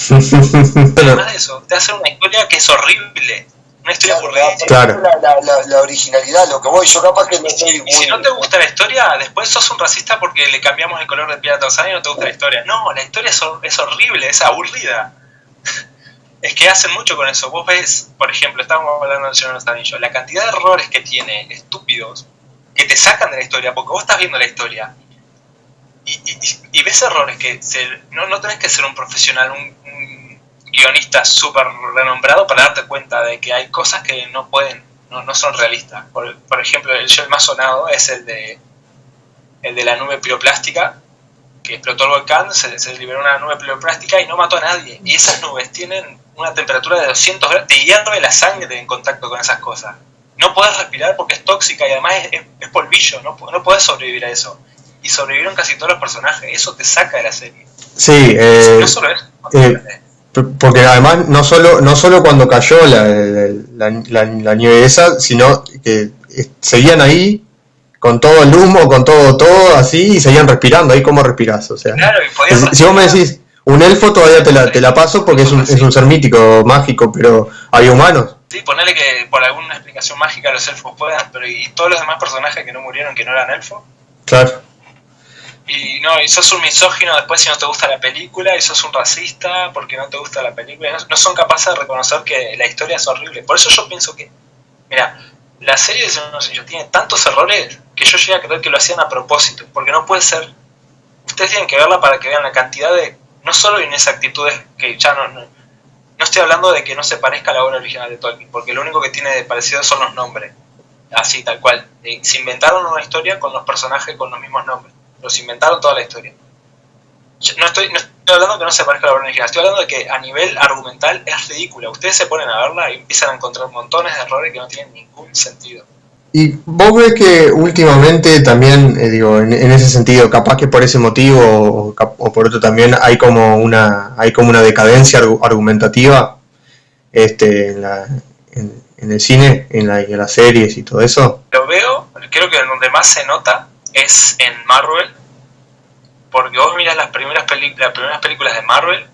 Además de eso, te hace una historia que es horrible. Una historia aburrida. Claro. La originalidad, lo que voy, yo capaz que no estoy muy... Y si no te gusta la historia, después sos un racista porque le cambiamos el color de piel a Tarzán y no te gusta la historia. No, la historia es horrible, es aburrida. Es que hacen mucho con eso. Vos ves, por ejemplo, estábamos hablando del Señor de los Anillos, la cantidad de errores que tiene, estúpidos, que te sacan de la historia, porque vos estás viendo la historia y ves errores que no tenés que ser un profesional, un guionista súper renombrado para darte cuenta de que hay cosas que no son realistas. Por ejemplo, el más sonado es el de la nube piroplástica, que explotó el volcán, se liberó una nube piroplástica y no mató a nadie. Y esas nubes tienen una temperatura de 200 grados, te hierve la sangre en contacto con esas cosas. No podés respirar porque es tóxica y además es polvillo, no podés sobrevivir a eso. Y sobrevivieron casi todos los personajes, eso te saca de la serie. Sí, no solo eso. Porque además no solo cuando cayó la nieve esa, sino que seguían ahí con todo el humo, con todo así, y seguían respirando. Ahí cómo respirás, o sea. Claro, y si vos me decís, un elfo todavía te la paso porque es un ser mítico, mágico, pero había humanos. Sí, ponele que por alguna explicación mágica los elfos puedan, pero ¿y todos los demás personajes que no murieron, que no eran elfos? Claro. Y sos un misógino después si no te gusta la película, y sos un racista porque no te gusta la película. No son capaces de reconocer que la historia es horrible. Por eso yo pienso que, mira, la serie de Señor de los Anillos tiene tantos errores que yo llegué a creer que lo hacían a propósito, porque no puede ser. Ustedes tienen que verla para que vean la cantidad de, no solo inexactitudes, que ya no estoy hablando de que no se parezca a la obra original de Tolkien, porque lo único que tiene de parecido son los nombres, así tal cual. Se inventaron una historia con los personajes con los mismos nombres, los inventaron toda la historia. No estoy hablando que no se parezca a la obra original, estoy hablando de que a nivel argumental es ridícula. Ustedes se ponen a verla y empiezan a encontrar montones de errores que no tienen ningún sentido. ¿Y vos ves que últimamente también, en ese sentido, capaz que por ese motivo o por otro también hay como una decadencia argumentativa en el cine, en las series y todo eso? Lo veo, creo que donde más se nota es en Marvel, porque vos mirás las primeras películas de Marvel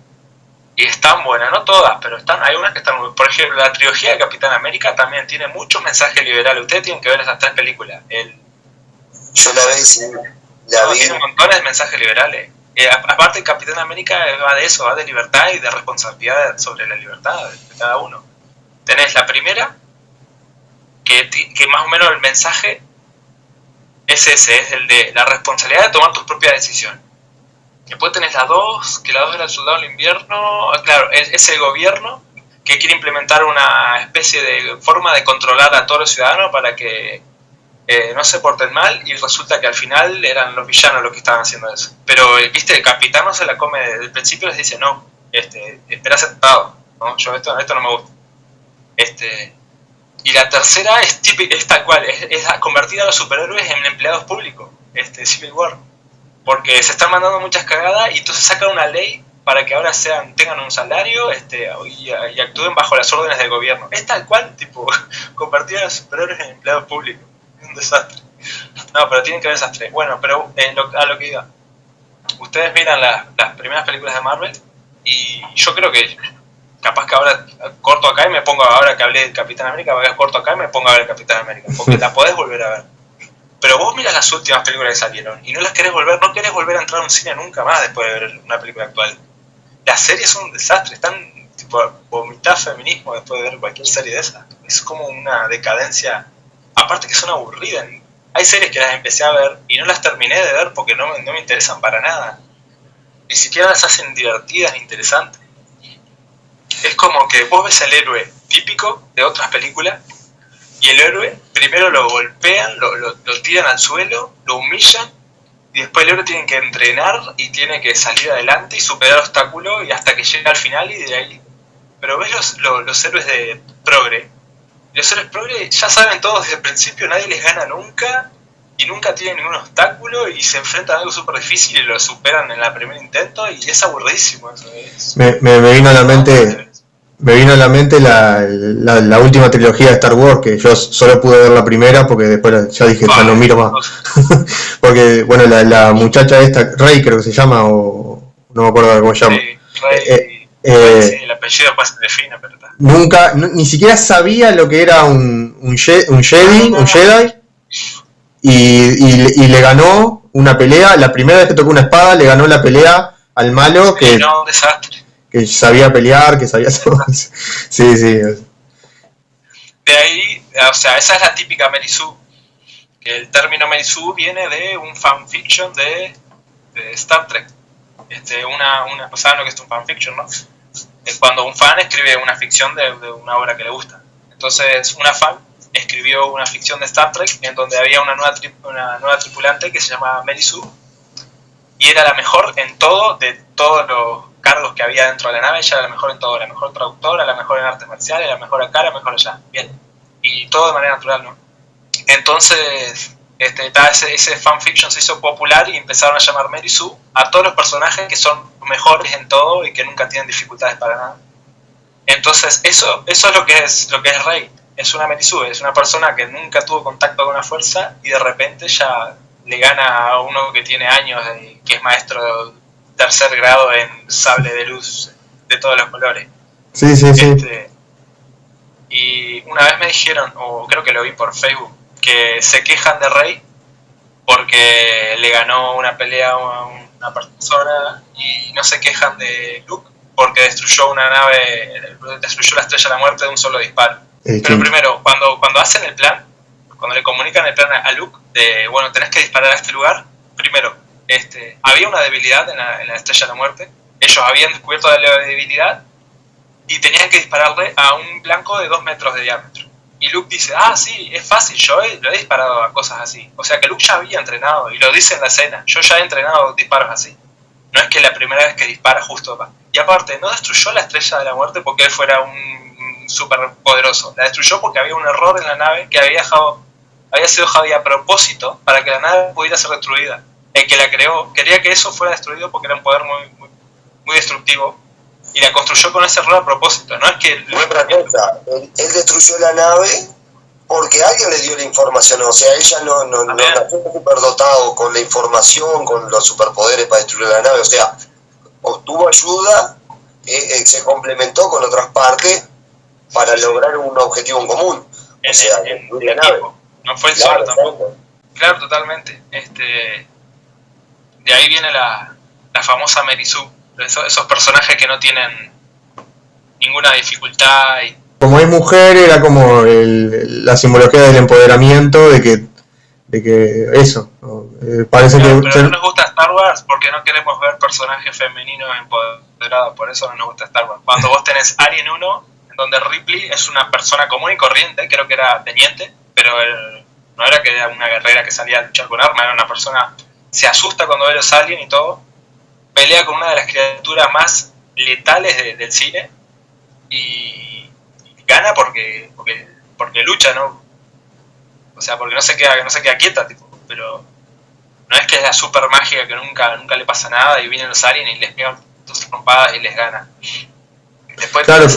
y están buenas, no todas, pero hay unas que están muy... Por ejemplo, la trilogía de Capitán América también tiene muchos mensajes liberales. Ustedes tienen que ver esas 3 películas. Yo la vi. Tiene montones de mensajes liberales. Aparte, Capitán América va de eso, va de libertad y de responsabilidad sobre la libertad de cada uno. Tenés la primera, que más o menos el mensaje es ese, es el de la responsabilidad de tomar tus propias decisiones. Después tenés la 2, que la 2 era el soldado del invierno. Claro, es el gobierno que quiere implementar una especie de forma de controlar a todos los ciudadanos para que no se porten mal, y resulta que al final eran los villanos los que estaban haciendo eso. Pero, viste, el capitán no se la come desde el principio, les dice, no, espera sentado, ¿no? Yo esto no me gusta. Y la tercera es tal cual, es convertir a los superhéroes en empleados públicos, Civil War. porque se están mandando muchas cagadas y entonces sacan una ley para que ahora tengan un salario y actúen bajo las órdenes del gobierno. Es tal cual, tipo, convertir a los superhéroes en empleados públicos. Es un desastre. No, pero tienen que ver esas tres. Bueno, pero a lo que iba. Ustedes miran las primeras películas de Marvel y yo creo que capaz que ahora corto acá y me pongo, ahora que hablé del Capitán América, corto acá y me pongo a ver el Capitán América, porque la podés volver a ver. Pero vos miras las últimas películas que salieron y no querés volver a entrar a un cine nunca más después de ver una película actual. Las series son un desastre, están tipo vomitar feminismo después de ver cualquier serie de esas. Es como una decadencia, aparte que son aburridas. Hay series que las empecé a ver y no las terminé de ver porque no me interesan para nada. Ni siquiera las hacen divertidas ni interesantes. Es como que vos ves el héroe típico de otras películas y el héroe primero lo golpean, lo tiran al suelo, lo humillan y después el héroe tiene que entrenar y tiene que salir adelante y superar obstáculos y hasta que llega al final y de ahí. Pero ves los héroes de progre. Los héroes progre ya saben todos desde el principio, nadie les gana nunca y nunca tienen ningún obstáculo y se enfrentan a algo súper difícil y lo superan en el primer intento y es aburridísimo eso. Me vino a la mente... Me vino a la mente la última trilogía de Star Wars, que yo solo pude ver la primera porque después ya dije, ya no miro más. Porque, bueno, la muchacha esta, Rey creo que se llama, o no me acuerdo cómo se llama. Sí, Rey, sí, el apellido pues se define, pero está. Nunca, ni siquiera sabía lo que era un Jedi, y le ganó una pelea, la primera vez que tocó una espada, le ganó la pelea al malo sí, no, un desastre. Que sabía pelear, que sabía hacer... sí. De ahí, o sea, esa es la típica Mary Sue. Que el término Mary Sue viene de un fanfiction de Star Trek. ¿Saben lo que es un fanfiction, no? Es cuando un fan escribe una ficción de una obra que le gusta. Entonces, una fan escribió una ficción de Star Trek en donde había una nueva tripulante que se llamaba Mary Sue y era la mejor en todo, de todos los cargos que había dentro de la nave. Ella era la mejor en todo, la mejor traductora, la mejor en artes marciales, la mejor acá, la mejor allá, bien, y todo de manera natural, ¿no? Entonces ese fanfiction se hizo popular y empezaron a llamar Mary Sue a todos los personajes que son mejores en todo y que nunca tienen dificultades para nada. Entonces eso es lo que es Rey. Es una Mary Sue, es una persona que nunca tuvo contacto con la fuerza y de repente ya le gana a uno que tiene años y que es maestro tercer grado en sable de luz de todos los colores. Sí. Y una vez me dijeron, o creo que lo vi por Facebook, que se quejan de Rey porque le ganó una pelea a una persona y no se quejan de Luke porque destruyó una nave, destruyó la Estrella de la Muerte de un solo disparo. Pero primero, cuando hacen el plan, cuando le comunican el plan a Luke de, bueno, tenés que disparar a este lugar, primero, había una debilidad en la Estrella de la Muerte, ellos habían descubierto la debilidad y tenían que dispararle a un blanco de 2 metros de diámetro. Y Luke dice, sí, es fácil, yo lo he disparado a cosas así. O sea que Luke ya había entrenado, y lo dice en la escena, yo ya he entrenado disparos así. No es que la primera vez que dispara justo va. Y aparte, no destruyó la Estrella de la Muerte porque él fuera un súper poderoso. La destruyó porque había un error en la nave que había sido dejado a propósito para que la nave pudiera ser destruida. El que la creó quería que eso fuera destruido porque era un poder muy destructivo y la construyó con ese error a propósito. No es que él destruyó la nave porque alguien le dio la información, o sea, ella no nació superdotado con la información, con los superpoderes para destruir la nave, o sea, obtuvo ayuda, se complementó con otras partes para lograr un objetivo en común, o sea, destruir la nave. No fue el solo tampoco. Claro, totalmente. De ahí viene la famosa Mary Sue, esos personajes que no tienen ninguna dificultad. Como es mujer, era como la simbología del empoderamiento, de que eso, parece claro, que... Pero no nos gusta Star Wars porque no queremos ver personajes femeninos empoderados, por eso no nos gusta Star Wars. Cuando vos tenés Alien 1, en donde Ripley es una persona común y corriente, creo que era teniente, pero no era que era una guerrera que salía a luchar con armas, era una persona, se asusta cuando ve los aliens y todo, pelea con una de las criaturas más letales del cine y gana porque lucha, ¿no? O sea, porque no se queda quieta, tipo, pero No es que es la super mágica que nunca le pasa nada y vienen los aliens y les pegan tus trompadas y les ganan. Después claro,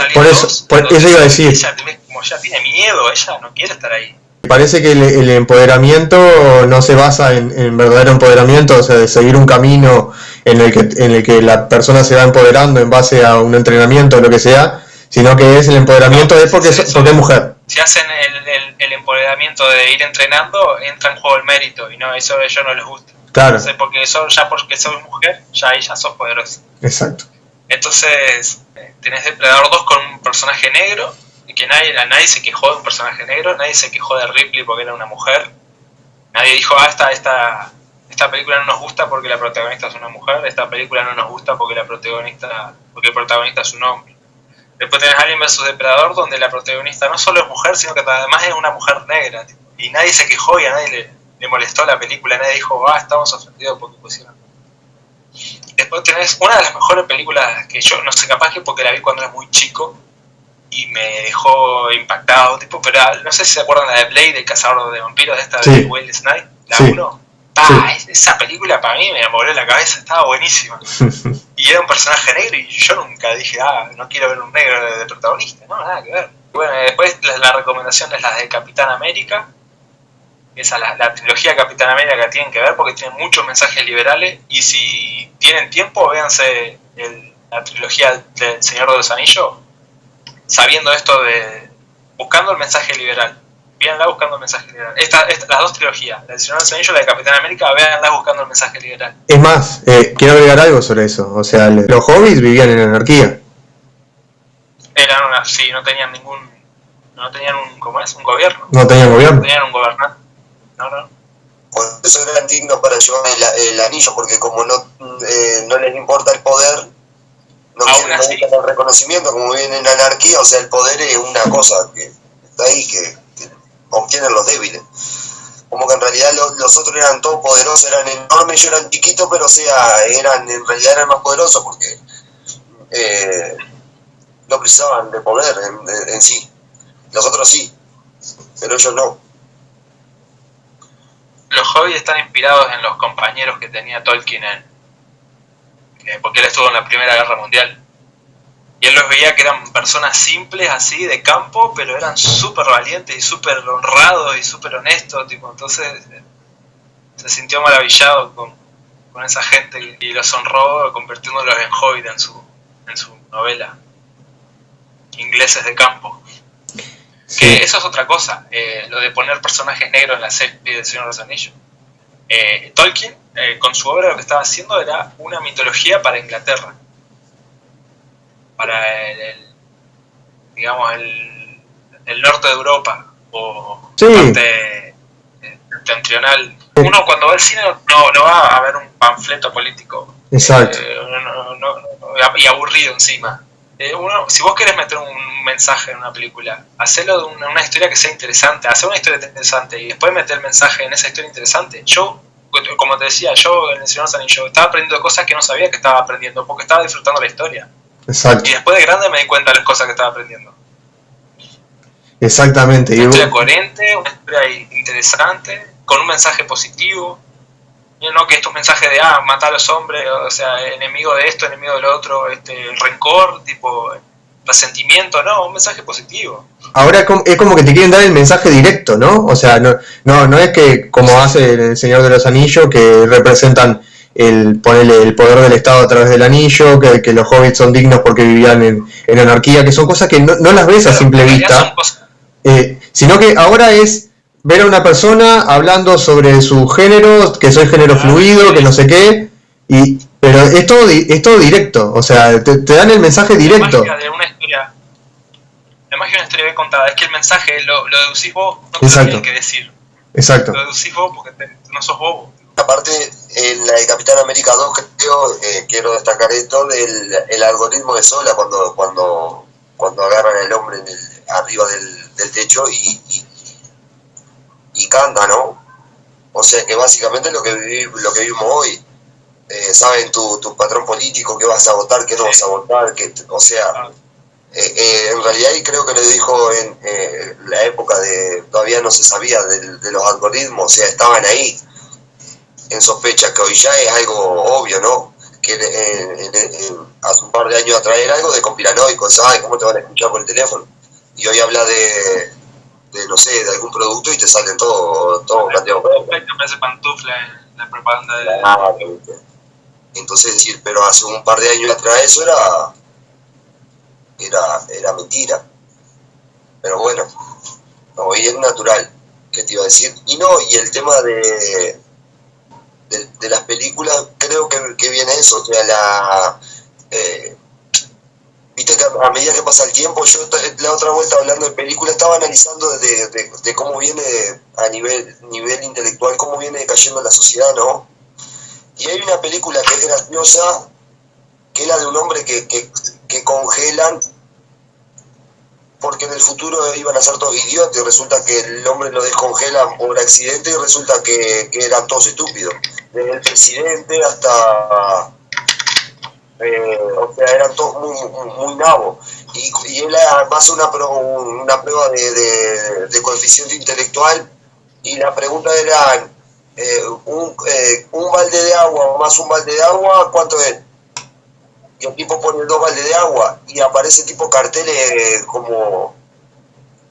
por eso iba a decir. Ella, como ya tiene miedo, ella no quiere estar ahí. Parece que el empoderamiento no se basa en verdadero empoderamiento, o sea, de seguir un camino en el que la persona se va empoderando en base a un entrenamiento o lo que sea, sino que es el empoderamiento porque es mujer. Si hacen el empoderamiento de ir entrenando, entra en juego el mérito, y no, eso a ellos no les gusta. Claro. Entonces, porque sos mujer, ya ahí ya sos poderosa. Exacto. Entonces, tenés Depredador 2 con un personaje negro, y que nadie se quejó de un personaje negro, nadie se quejó de Ripley porque era una mujer, nadie dijo, esta película no nos gusta porque la protagonista es una mujer, esta película no nos gusta porque el protagonista es un hombre. Después tenés Alien vs Depredador, donde la protagonista no solo es mujer, sino que además es una mujer negra, y nadie se quejó y a nadie le molestó la película, nadie dijo, estamos ofendidos porque pusieron. Después tenés una de las mejores películas que yo, no sé, capaz que porque la vi cuando era muy chico y me dejó impactado, pero no sé si se acuerdan de Blade, el cazador de vampiros, de esta de Will Smith, la 1. Esa película para mí me voló la cabeza, estaba buenísima. Y era un personaje negro y yo nunca dije, no quiero ver un negro de protagonista, no, nada que ver. Bueno, después la recomendación es la de Capitán América. Esa, la trilogía de Capitán América tienen que ver porque tienen muchos mensajes liberales, y si tienen tiempo, véanse la trilogía del Señor de los Anillos, sabiendo esto buscando el mensaje liberal. Véanla buscando el mensaje liberal. Las dos trilogías, la del Señor de los Anillos y la de Capitán América, véanla buscando el mensaje liberal. Es más, quiero agregar algo sobre eso. O sea, los hobbits vivían en anarquía. No tenían un gobierno. No tenían gobierno. No tenían un gobernante. No. Por eso eran dignos para llevar el anillo, porque como no les importa el poder, no buscan el reconocimiento, como viven en anarquía, o sea, el poder es una cosa que está ahí, que obtienen los débiles. Como que en realidad los otros eran todos poderosos, eran enormes, ellos eran chiquitos, pero o sea, en realidad eran más poderosos porque no precisaban de poder en sí. Los otros sí, pero ellos no. Los hobbits están inspirados en los compañeros que tenía Tolkien, porque él estuvo en la Primera Guerra Mundial. Y él los veía que eran personas simples, así, de campo, pero eran súper valientes y súper honrados y súper honestos. Entonces se sintió maravillado con esa gente y los honró convirtiéndolos en hobbit en su novela. Ingleses de campo. Que eso es otra cosa, lo de poner personajes negros en la serie del Señor de los Anillos. Tolkien, con su obra, lo que estaba haciendo era una mitología para Inglaterra, para el norte de Europa, o parte septentrional. Uno cuando va al cine no va a ver un panfleto político. Exacto. Y aburrido encima. Si vos querés meter un mensaje en una película, hacelo de una historia que sea interesante, hacer una historia interesante y después meter el mensaje en esa historia interesante. Yo, como te decía, en el Señor de los Anillos estaba aprendiendo cosas que no sabía que estaba aprendiendo porque estaba disfrutando la historia. Exacto. Y después de grande me di cuenta de las cosas que estaba aprendiendo. Exactamente. Una historia coherente, una historia interesante, con un mensaje positivo. No que estos mensajes de matar a los hombres, o sea, enemigo de esto, enemigo del otro, rencor, resentimiento, no, un mensaje positivo. Ahora es como que te quieren dar el mensaje directo, ¿no? O sea, no es que como hace el Señor de los Anillos, que representan el poder del Estado a través del anillo, que los hobbits son dignos porque vivían en anarquía, que son cosas que no las ves a simple vista, sino que ahora es ver a una persona hablando sobre su género, que soy género fluido, que no sé qué, pero es todo directo, o sea, te dan el mensaje directo. La magia de una historia bien contada es que el mensaje lo deducís vos, no te lo tienes que decir. Exacto. Lo deducís vos porque no sos bobo. Aparte, en la de Capitán América 2 quiero destacar esto del algoritmo de Sola cuando agarran al hombre arriba del techo y canta, ¿no? O sea que básicamente lo que vivimos hoy, saben tu patrón político, qué vas a votar, qué no vas a votar, o sea, en realidad, y creo que lo dijo en la época todavía no se sabía de los algoritmos, o sea, estaban ahí. en sospecha, que hoy ya es algo obvio, ¿no? Que hace un par de años atrás era algo de conspiranoico, ¿sabes? ¿Cómo te van a escuchar por el teléfono? Y hoy habla de no sé, de algún producto y te salen todo planteado. Me hace pantufla en la propaganda de... Entonces, decir, pero hace un par de años atrás eso era mentira. Pero bueno, hoy es natural, ¿qué te iba a decir? Y no, y el tema de las películas, creo que viene eso, o sea, viste que a medida que pasa el tiempo, yo la otra vuelta hablando de películas estaba analizando de cómo viene a nivel intelectual, cómo viene cayendo la sociedad, ¿no? Y hay una película que es graciosa, que es la de un hombre que congelan porque en el futuro iban a ser todos idiotas y resulta que el hombre lo descongelan por accidente y resulta que eran todos estúpidos. Desde el presidente hasta... o sea, eran todos muy nabos. Y él hace una prueba de coeficiente intelectual y la pregunta era un balde de agua más un balde de agua, ¿cuánto es? Y el tipo pone 2 baldes de agua y aparece tipo carteles como...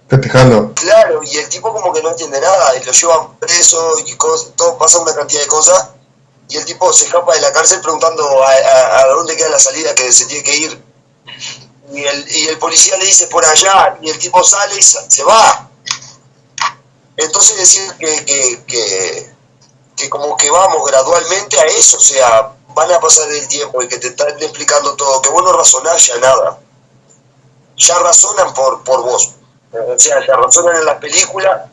festejando. Claro, y el tipo como que no entiende nada y lo llevan preso y todo, pasa una cantidad de cosas y el tipo se escapa de la cárcel preguntando a dónde queda la salida que se tiene que ir. Y el policía le dice por allá y el tipo sale y se va. Entonces decir que como que vamos gradualmente a eso, o sea, van a pasar el tiempo y que te están explicando todo, que vos no razonás ya nada. Ya razonan por vos. O sea, ya razonan en las películas,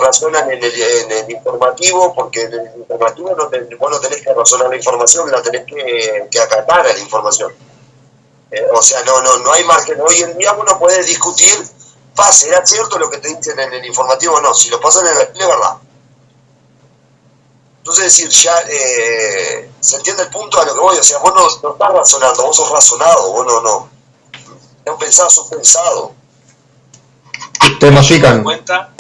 razonan en el informativo, porque en el informativo vos no tenés que razonar la información, la tenés que acatar a la información. O sea, no hay margen. Hoy en día uno puede discutir, ¿será cierto lo que te dicen en el informativo o no? Si lo pasan en la tele, es verdad. Entonces, decir, ya se entiende el punto a lo que voy, o sea, vos no estás razonando, vos sos razonado, vos no pensás, sos pensado. Te masican. Cuenta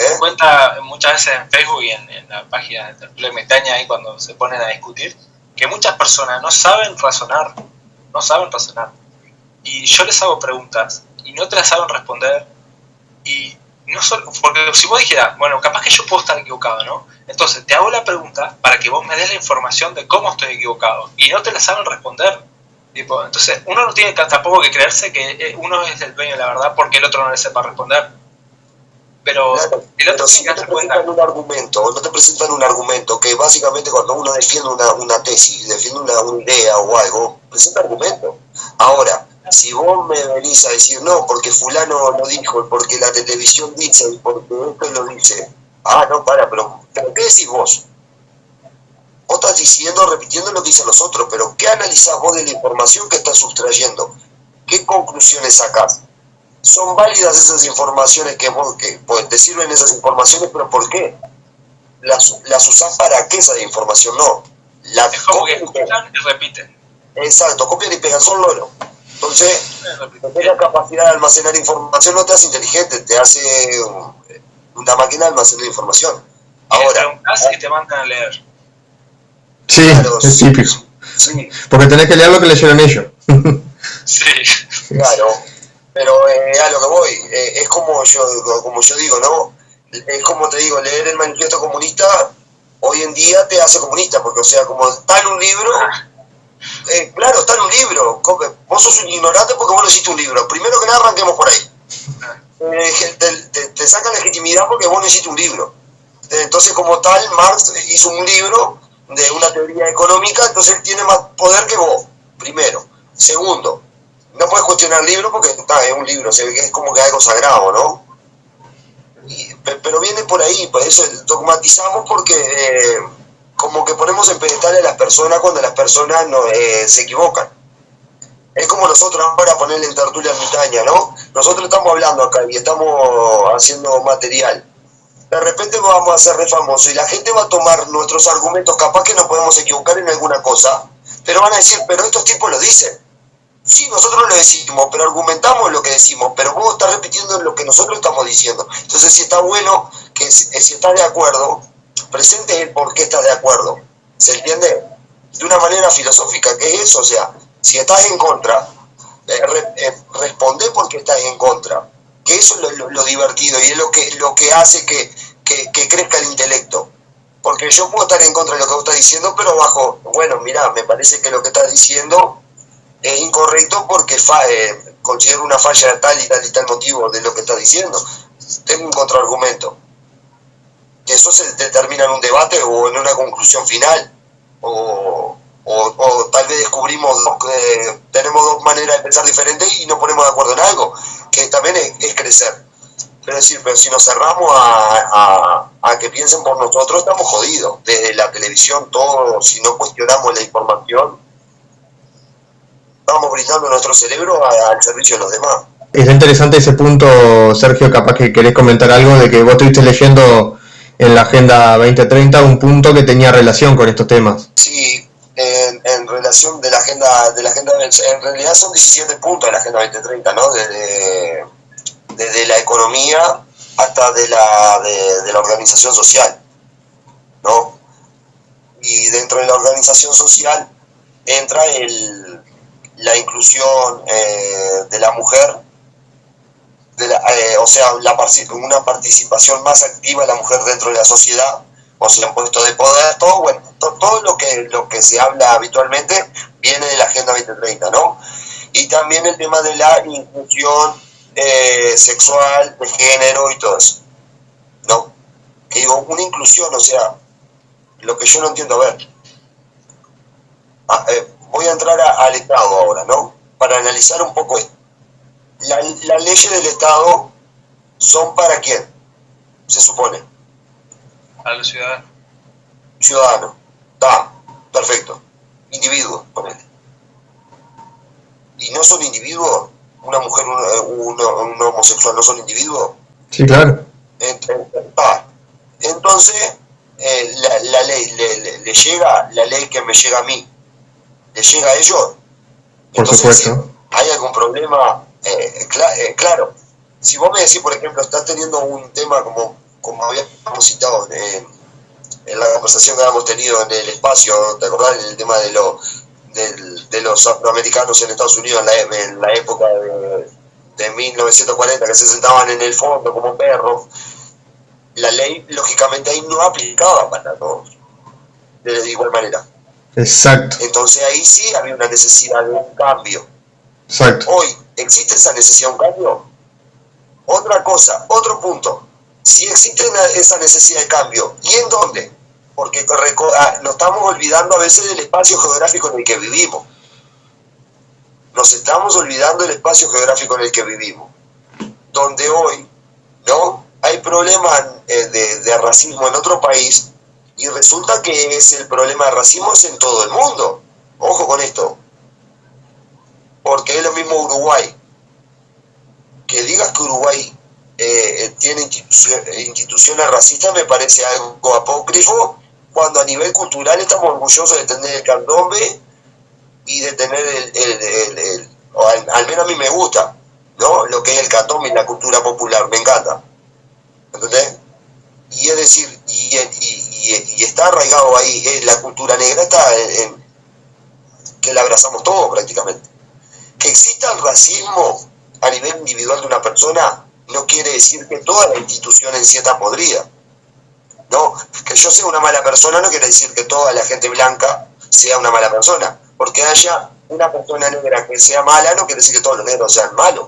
muchas veces en Facebook y en la página de Tertulia Ermitaña, ahí cuando se ponen a discutir, que muchas personas no saben razonar. Y yo les hago preguntas y no te las saben responder. Y no solo, porque si vos dijeras, bueno, capaz que yo puedo estar equivocado, ¿no? Entonces te hago la pregunta para que vos me des la información de cómo estoy equivocado y no te la saben responder. Tipo, entonces uno no tiene tampoco que creerse que uno es el dueño de la verdad porque el otro no le sepa responder. Pero claro, el otro si no te presentan un argumento, que básicamente cuando uno defiende una tesis, defiende una idea o algo, presenta argumento. Ahora, si vos me venís a decir, no, porque fulano lo dijo, porque la televisión dice, y porque esto lo dice, no, pero ¿qué decís vos? Vos estás diciendo, repitiendo lo que dicen los otros, pero ¿qué analizás vos de la información que estás sustrayendo? ¿Qué conclusiones sacás? ¿Son válidas esas informaciones que pues, te sirven esas informaciones, pero por qué? ¿Las usás para qué esa información? No. Es como que escuchan y repiten. Exacto, copian y pegan, son loro. Entonces, tener la capacidad de almacenar información no te hace inteligente, te hace una máquina de almacenar información. Ahora, preguntás y te mandan a leer. Sí, claro, es típico. Sí. Porque tenés que leer lo que leyeron ellos. Sí. Claro, pero a lo que voy, es como yo digo, ¿no? Es como te digo, leer el manifiesto comunista hoy en día te hace comunista, porque o sea, como está en un libro... claro, está en un libro. Vos sos un ignorante porque vos no hiciste un libro. Primero que nada, arranquemos por ahí. Te saca legitimidad porque vos no hiciste un libro. Entonces, como tal, Marx hizo un libro de una teoría económica, entonces él tiene más poder que vos, primero. Segundo, no puedes cuestionar el libro porque es un libro, se ve que es como que algo sagrado, ¿no? Pero viene por ahí, por eso dogmatizamos porque... como que ponemos en pedestal a las personas cuando las personas se equivocan. Es como nosotros ahora ponerle en Tertulia Ermitaña, ¿no? Nosotros estamos hablando acá y estamos haciendo material. De repente vamos a ser re famosos y la gente va a tomar nuestros argumentos, capaz que nos podemos equivocar en alguna cosa, pero van a decir, pero estos tipos lo dicen. Sí, nosotros lo decimos, pero argumentamos lo que decimos, pero vos estás repitiendo lo que nosotros estamos diciendo. Entonces, si está bueno, que si estás de acuerdo, presente el por qué estás de acuerdo. ¿Se entiende? De una manera filosófica, ¿qué es eso? O sea, si estás en contra, responde porque estás en contra. Que eso es lo divertido y es lo que hace que crezca el intelecto. Porque yo puedo estar en contra de lo que vos estás diciendo, pero bajo, bueno, mirá, me parece que lo que estás diciendo es incorrecto porque considero una falla de tal y tal motivo de lo que estás diciendo. Tengo un contraargumento. Que eso se determina en un debate o en una conclusión final. O tal vez descubrimos tenemos dos maneras de pensar diferentes y nos ponemos de acuerdo en algo, que también es crecer. Pero si nos cerramos a que piensen por nosotros, estamos jodidos. Desde la televisión, todo, si no cuestionamos la información, estamos brindando nuestro cerebro al servicio de los demás. Es interesante ese punto, Sergio, capaz que querés comentar algo de que vos estuviste leyendo en la Agenda 2030 un punto que tenía relación con estos temas. Sí, en relación de la agenda, en realidad son 17 puntos de la Agenda 2030, ¿no? Desde la economía hasta de la organización social, ¿no? Y dentro de la organización social entra la inclusión de la mujer, o sea, una participación más activa de la mujer dentro de la sociedad, o sea, en puestos de poder, todo lo que se habla habitualmente viene de la Agenda 2030, ¿no? Y también el tema de la inclusión sexual, de género y todo eso, ¿no? Que digo, una inclusión, o sea, lo que yo no entiendo, a ver, voy a entrar al Estado ahora, ¿no? Para analizar un poco esto. Las leyes del Estado son ¿para quién? Se supone. Para los ciudadanos. Ciudadanos. Está, perfecto. Individuos, ponele. ¿Y no son individuos? ¿Una mujer, un homosexual no son individuos? Sí, claro. Entonces, la ley le llega, la ley que me llega a mí, le llega a ellos. Por supuesto. Si hay algún problema, claro. Si vos me decís, por ejemplo, estás teniendo un tema como habíamos citado en la conversación que habíamos tenido en el espacio, ¿te acordás? El tema de los afroamericanos en Estados Unidos en la época de 1940, que se sentaban en el fondo como perros. La ley, lógicamente, ahí no aplicaba para todos, de igual manera. Exacto. Entonces ahí sí había una necesidad de un cambio. Exacto. Hoy, ¿existe esa necesidad de un cambio? Otra cosa, otro punto. Si existe esa necesidad de cambio, ¿y en dónde? Porque nos estamos olvidando a veces del espacio geográfico en el que vivimos. Nos estamos olvidando del espacio geográfico en el que vivimos. Donde hoy, ¿no? Hay problemas de racismo en otro país y resulta que el problema de racismo es en todo el mundo. Ojo con esto. Porque es lo mismo Uruguay. Que digas que Uruguay tiene instituciones racistas me parece algo apócrifo, cuando a nivel cultural estamos orgullosos de tener el candombe y de tener o al menos a mí me gusta, ¿no? Lo que es el candombe y la cultura popular, me encanta. ¿Entendés? Y es decir, y está arraigado ahí, la cultura negra está que la abrazamos todos prácticamente. Que exista el racismo a nivel individual de una persona no quiere decir que toda la institución en sí está podrida. No, que yo sea una mala persona no quiere decir que toda la gente blanca sea una mala persona. Porque haya una persona negra que sea mala no quiere decir que todos los negros sean malos.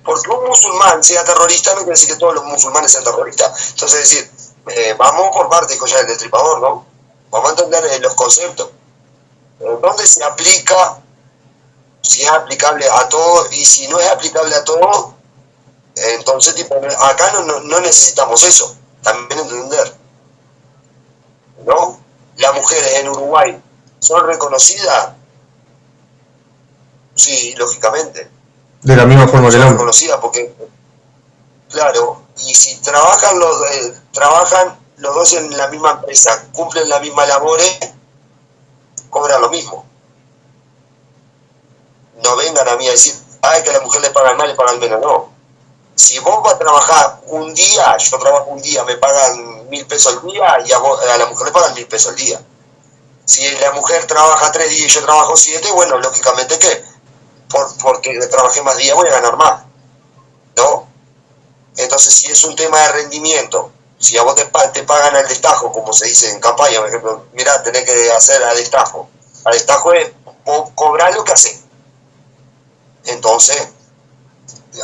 Porque un musulmán sea terrorista no quiere decir que todos los musulmanes sean terroristas. Entonces, es decir, vamos por parte con ya el destripador, ¿no? Vamos a entender los conceptos. ¿Dónde se aplica? Si es aplicable a todos, y si no es aplicable a todos, entonces acá no necesitamos eso. También entender, ¿no? Las mujeres en Uruguay son reconocidas, sí, lógicamente. De la misma forma que el hombre. Reconocidas porque, claro, y si trabajan los dos en la misma empresa, cumplen las mismas labores, cobran lo mismo. No vengan a mí a decir, ay, que a la mujer le pagan más, le pagan menos. No. Si vos vas a trabajar un día, yo trabajo un día, me pagan 1.000 pesos al día, y a la mujer le pagan 1.000 pesos al día. Si la mujer trabaja 3 días y yo trabajo 7, bueno, lógicamente que porque trabajé más días voy a ganar más, ¿no? Entonces, si es un tema de rendimiento, si a vos te pagan al destajo, como se dice en campaña, por ejemplo, mirá, tenés que hacer a destajo. A destajo es cobrar lo que haces. Entonces,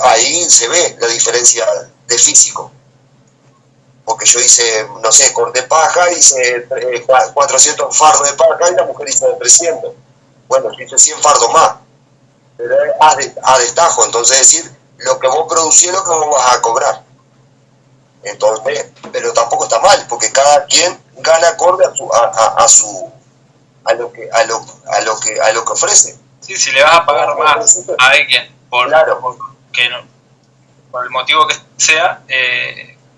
ahí se ve la diferencia de físico. Porque yo hice, no sé, corté paja, hice 400 fardos de paja y la mujer hizo 300. Bueno, yo hice 100 fardos más. Pero a destajo, entonces es decir, lo que vos producís es lo que vos vas a cobrar. Entonces, pero tampoco está mal, porque cada quien gana acorde a lo que ofrece. Sí, si le vas a pagar más a alguien por el motivo que sea,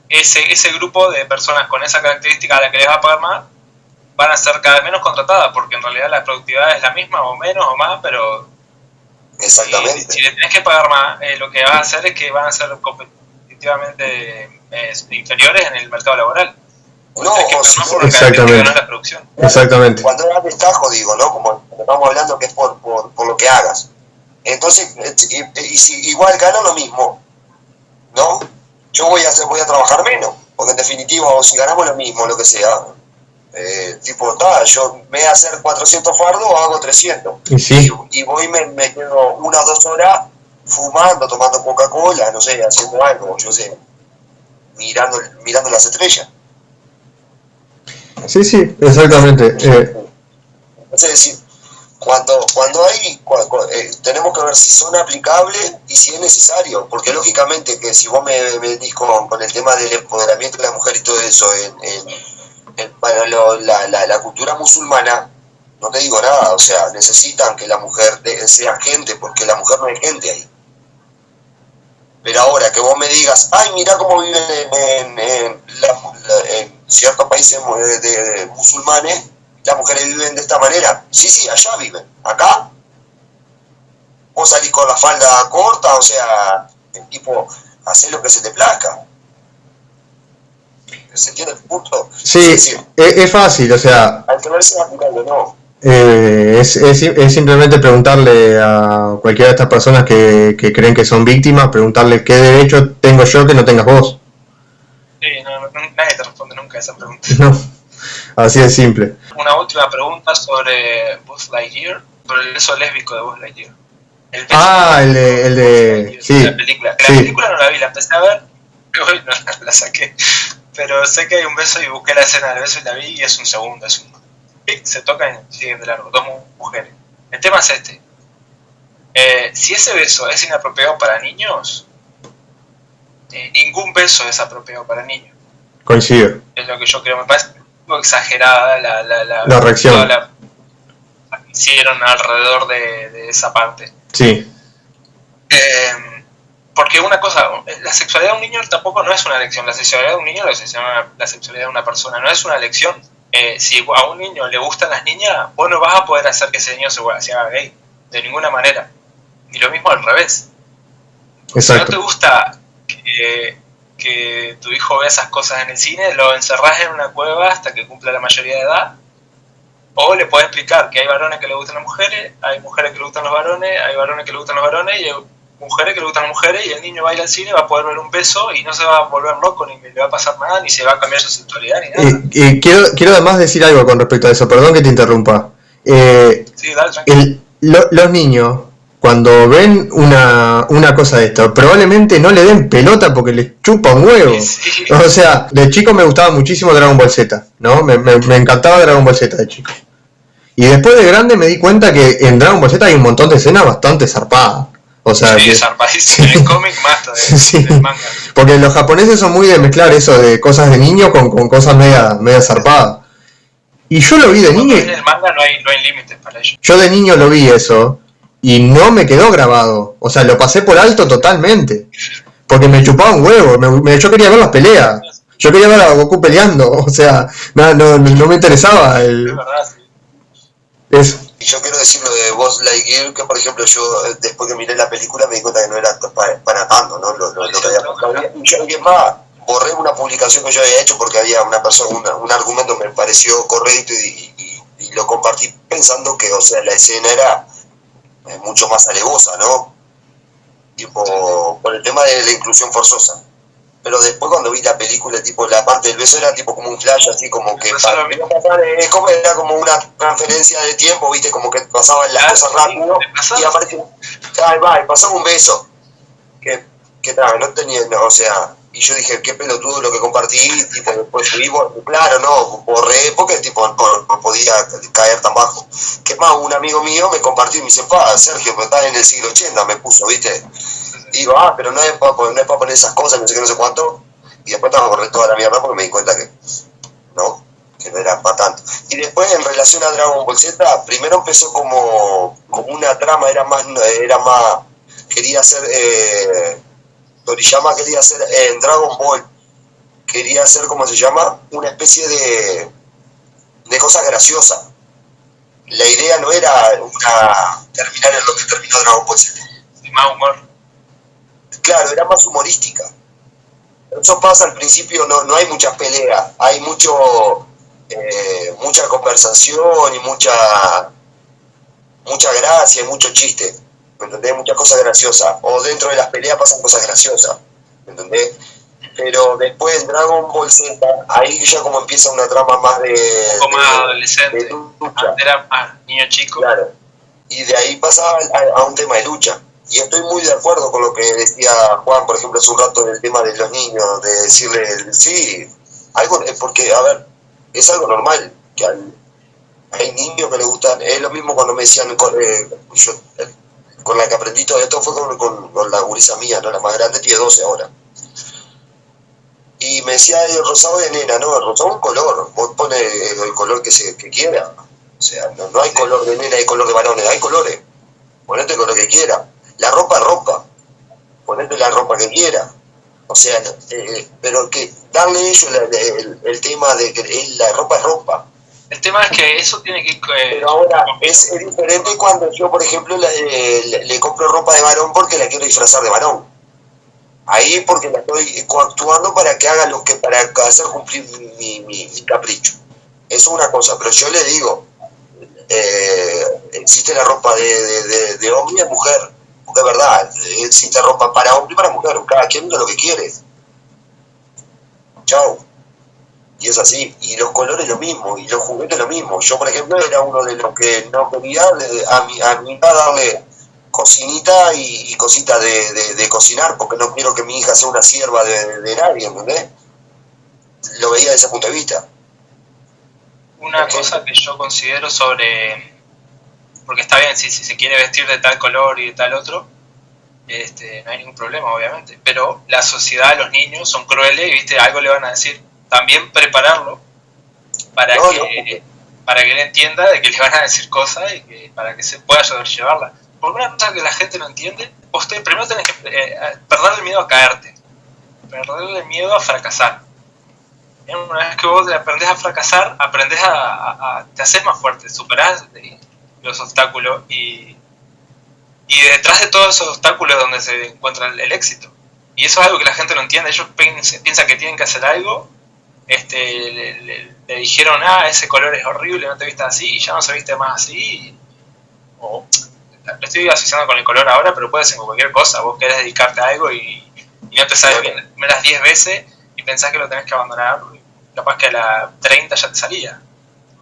ese grupo de personas con esa característica a la que les vas a pagar más van a ser cada vez menos contratadas, porque en realidad la productividad es la misma, o menos o más, pero exactamente. Si le tenés que pagar más, lo que vas a hacer es que van a ser competitivamente inferiores en el mercado laboral. No, exactamente. La producción. Exactamente. Cuando era destajo, digo, ¿no? Como estamos hablando que es por lo que hagas. Entonces, y si igual gano lo mismo, ¿no? Yo voy a trabajar menos, porque en definitiva, o si ganamos lo mismo, lo que sea, yo me voy a hacer 400 fardos o hago 300. Sí. Y voy y me quedo 1 o 2 horas fumando, tomando Coca-Cola, no sé, haciendo algo, yo sé, mirando las estrellas. Sí, exactamente. Es decir, cuando hay, tenemos que ver si son aplicables y si es necesario, porque lógicamente que si vos me decís con el tema del empoderamiento de la mujer y todo eso para la cultura musulmana, no te digo nada, o sea, necesitan que la mujer sea gente, porque la mujer no es gente ahí. Pero ahora que vos me digas, ay, mira cómo viven en ciertos países de musulmanes, las mujeres viven de esta manera. Sí, allá viven. Acá, vos salís con la falda corta, o sea, tipo, hacés lo que se te plazca. ¿Se entiende el punto? Sí, es fácil, o sea... Hay que ver si es aplicable o no. Es simplemente preguntarle a cualquiera de estas personas que creen que son víctimas, preguntarle qué derecho tengo yo que no tengas vos. Sí, nadie te responde nunca a esa pregunta. No, así de simple. Una última pregunta sobre Buzz Lightyear, sobre el beso lésbico de Buzz Lightyear. El de sí. La película no la vi, la empecé a ver, pero hoy no la saqué. Pero sé que hay un beso y busqué la escena del beso y la vi y es un segundo, se tocan y siguen de largo, 2 mujeres. El tema es este. Si ese beso es inapropiado para niños, ningún beso es apropiado para niños. Coincido. Es lo que yo creo. Me parece un poco exagerada la reacción. Toda la que hicieron alrededor de esa parte. Sí. Porque una cosa, la sexualidad de un niño tampoco no es una elección. La sexualidad de un niño, la sexualidad de una persona, no es una elección. Si a un niño le gustan las niñas, vos no vas a poder hacer que ese niño se haga gay, de ninguna manera. Y lo mismo al revés. Exacto. Si no te gusta que tu hijo vea esas cosas en el cine, lo encerrás en una cueva hasta que cumpla la mayoría de edad. O le puedes explicar que hay varones que le gustan las mujeres, hay mujeres que le gustan los varones, hay varones que le gustan los varones y hay mujeres que le gustan las mujeres, y el niño va a ir al cine, va a poder ver un beso y no se va a volver loco, ni le va a pasar nada, ni se va a cambiar su sexualidad, ni nada. Quiero además decir algo con respecto a eso, perdón que te interrumpa. Sí, dale, los niños, cuando ven una cosa de esto, probablemente no le den pelota porque les chupa un huevo. Sí. O sea, de chico me gustaba muchísimo Dragon Ball Z, ¿no? Me encantaba Dragon Ball Z de chico. Y después de grande me di cuenta que en Dragon Ball Z hay un montón de escenas bastante zarpadas. O sea, sí, zarpadísimo. En el cómic más del manga. Porque los japoneses son muy de mezclar eso de cosas de niño con cosas media zarpadas. Y yo lo vi de niño. En el manga no hay límites para ello. Yo de niño lo vi eso y no me quedó grabado. O sea, lo pasé por alto totalmente. Porque me chupaba un huevo. Yo quería ver las peleas. Yo quería ver a Goku peleando. O sea, no me interesaba el... Es verdad, sí. Eso. Y yo quiero decir lo de Buzz Lightyear, que por ejemplo yo después que miré la película me di cuenta que no era para tanto, ¿no? Lo que había pasado. Y yo, alguien más, borré una publicación que yo había hecho porque había una persona, un argumento me pareció correcto y lo compartí pensando que, o sea, la escena era mucho más alevosa, ¿no? Tipo, por el tema de la inclusión forzosa. Pero después cuando vi la película, tipo, la parte del beso era tipo como un flash, así como que es como, era como una transferencia de tiempo, viste, como que pasaban las cosas rápido, y aparte, y pasó un beso, que tal, no tenía, no, o sea, y yo dije, qué pelotudo lo que compartí, tipo, después subí, claro, no, borré, porque tipo, no podía caer tan bajo. Que más, un amigo mío me compartió y me dice, Sergio, pero estás en el siglo 80, me puso, viste. Y digo, pero no es para poner esas cosas, no sé qué, no sé cuánto. Y después tengo que correr toda la mierda porque me di cuenta que no era para tanto. Y después, en relación a Dragon Ball Z, primero empezó como una trama, era más quería hacer, Toriyama quería hacer en Dragon Ball, quería hacer, ¿cómo se llama? Una especie de cosas graciosas. La idea no era terminar en lo que terminó Dragon Ball Z. Y más humor. Claro, era más humorística. Eso pasa al principio, no hay muchas peleas, hay mucha conversación y mucha gracia y mucho chiste, ¿me entendés? Muchas cosas graciosas, o dentro de las peleas pasan cosas graciosas, ¿me entendés? Pero después en Dragon Ball Z, ahí ya como empieza una trama más un poco más adolescente, era niño chico. Claro, y de ahí pasaba a un tema de lucha. Y estoy muy de acuerdo con lo que decía Juan, por ejemplo, hace un rato del tema de los niños, de decirle, sí, algo, porque, a ver, es algo normal, que hay niños que les gustan, es lo mismo cuando me decían, con la que aprendí todo esto fue con la gurisa mía, ¿no? La más grande tiene 12 ahora. Y me decía, el rosado de nena, no, el rosado es un color, vos pones el color que quiera, o sea, no hay color de nena, hay color de varones, hay colores, ponete con lo que quiera. La ropa es ropa, ponete la ropa que quiera, o sea, pero que darle ellos el tema de que la ropa es ropa. El tema es que eso tiene que... Pero ahora es diferente cuando yo, por ejemplo, le compro ropa de varón porque la quiero disfrazar de varón. Ahí porque la estoy coactuando para que haga para hacer cumplir mi capricho. Eso es una cosa, pero yo le digo, existe la ropa de hombre y de mujer. De verdad, existe ropa para hombre y para mujer, cada quien de lo que quiere. Chao. Y es así, y los colores lo mismo, y los juguetes lo mismo. Yo, por ejemplo, era uno de los que no quería a mi hija darle cocinita y cositas de cocinar, porque no quiero que mi hija sea una sierva de nadie, ¿entendés? Lo veía desde ese punto de vista. Una cosa que yo considero sobre... Porque está bien, si se quiere vestir de tal color y de tal otro, no hay ningún problema, obviamente. Pero la sociedad, los niños son crueles y, viste, algo le van a decir. También prepararlo para que él entienda de que le van a decir cosas y que para que se pueda sobrellevarla. Porque una cosa que la gente no entiende, vos primero tenés que perderle el miedo a caerte, perderle el miedo a fracasar. Una vez que vos aprendés a fracasar, aprendés te haces más fuerte, superás los obstáculos y detrás de todos esos obstáculos es donde se encuentra el éxito. Y eso es algo que la gente no entiende. Ellos piensan que tienen que hacer algo, le dijeron, ese color es horrible, no te vistas así, y ya no se viste más así. O lo estoy asociando con el color ahora, pero puede ser con cualquier cosa. Vos querés dedicarte a algo y no te sabes bien las 10 veces y pensás que lo tenés que abandonar, capaz que a la 30 ya te salía.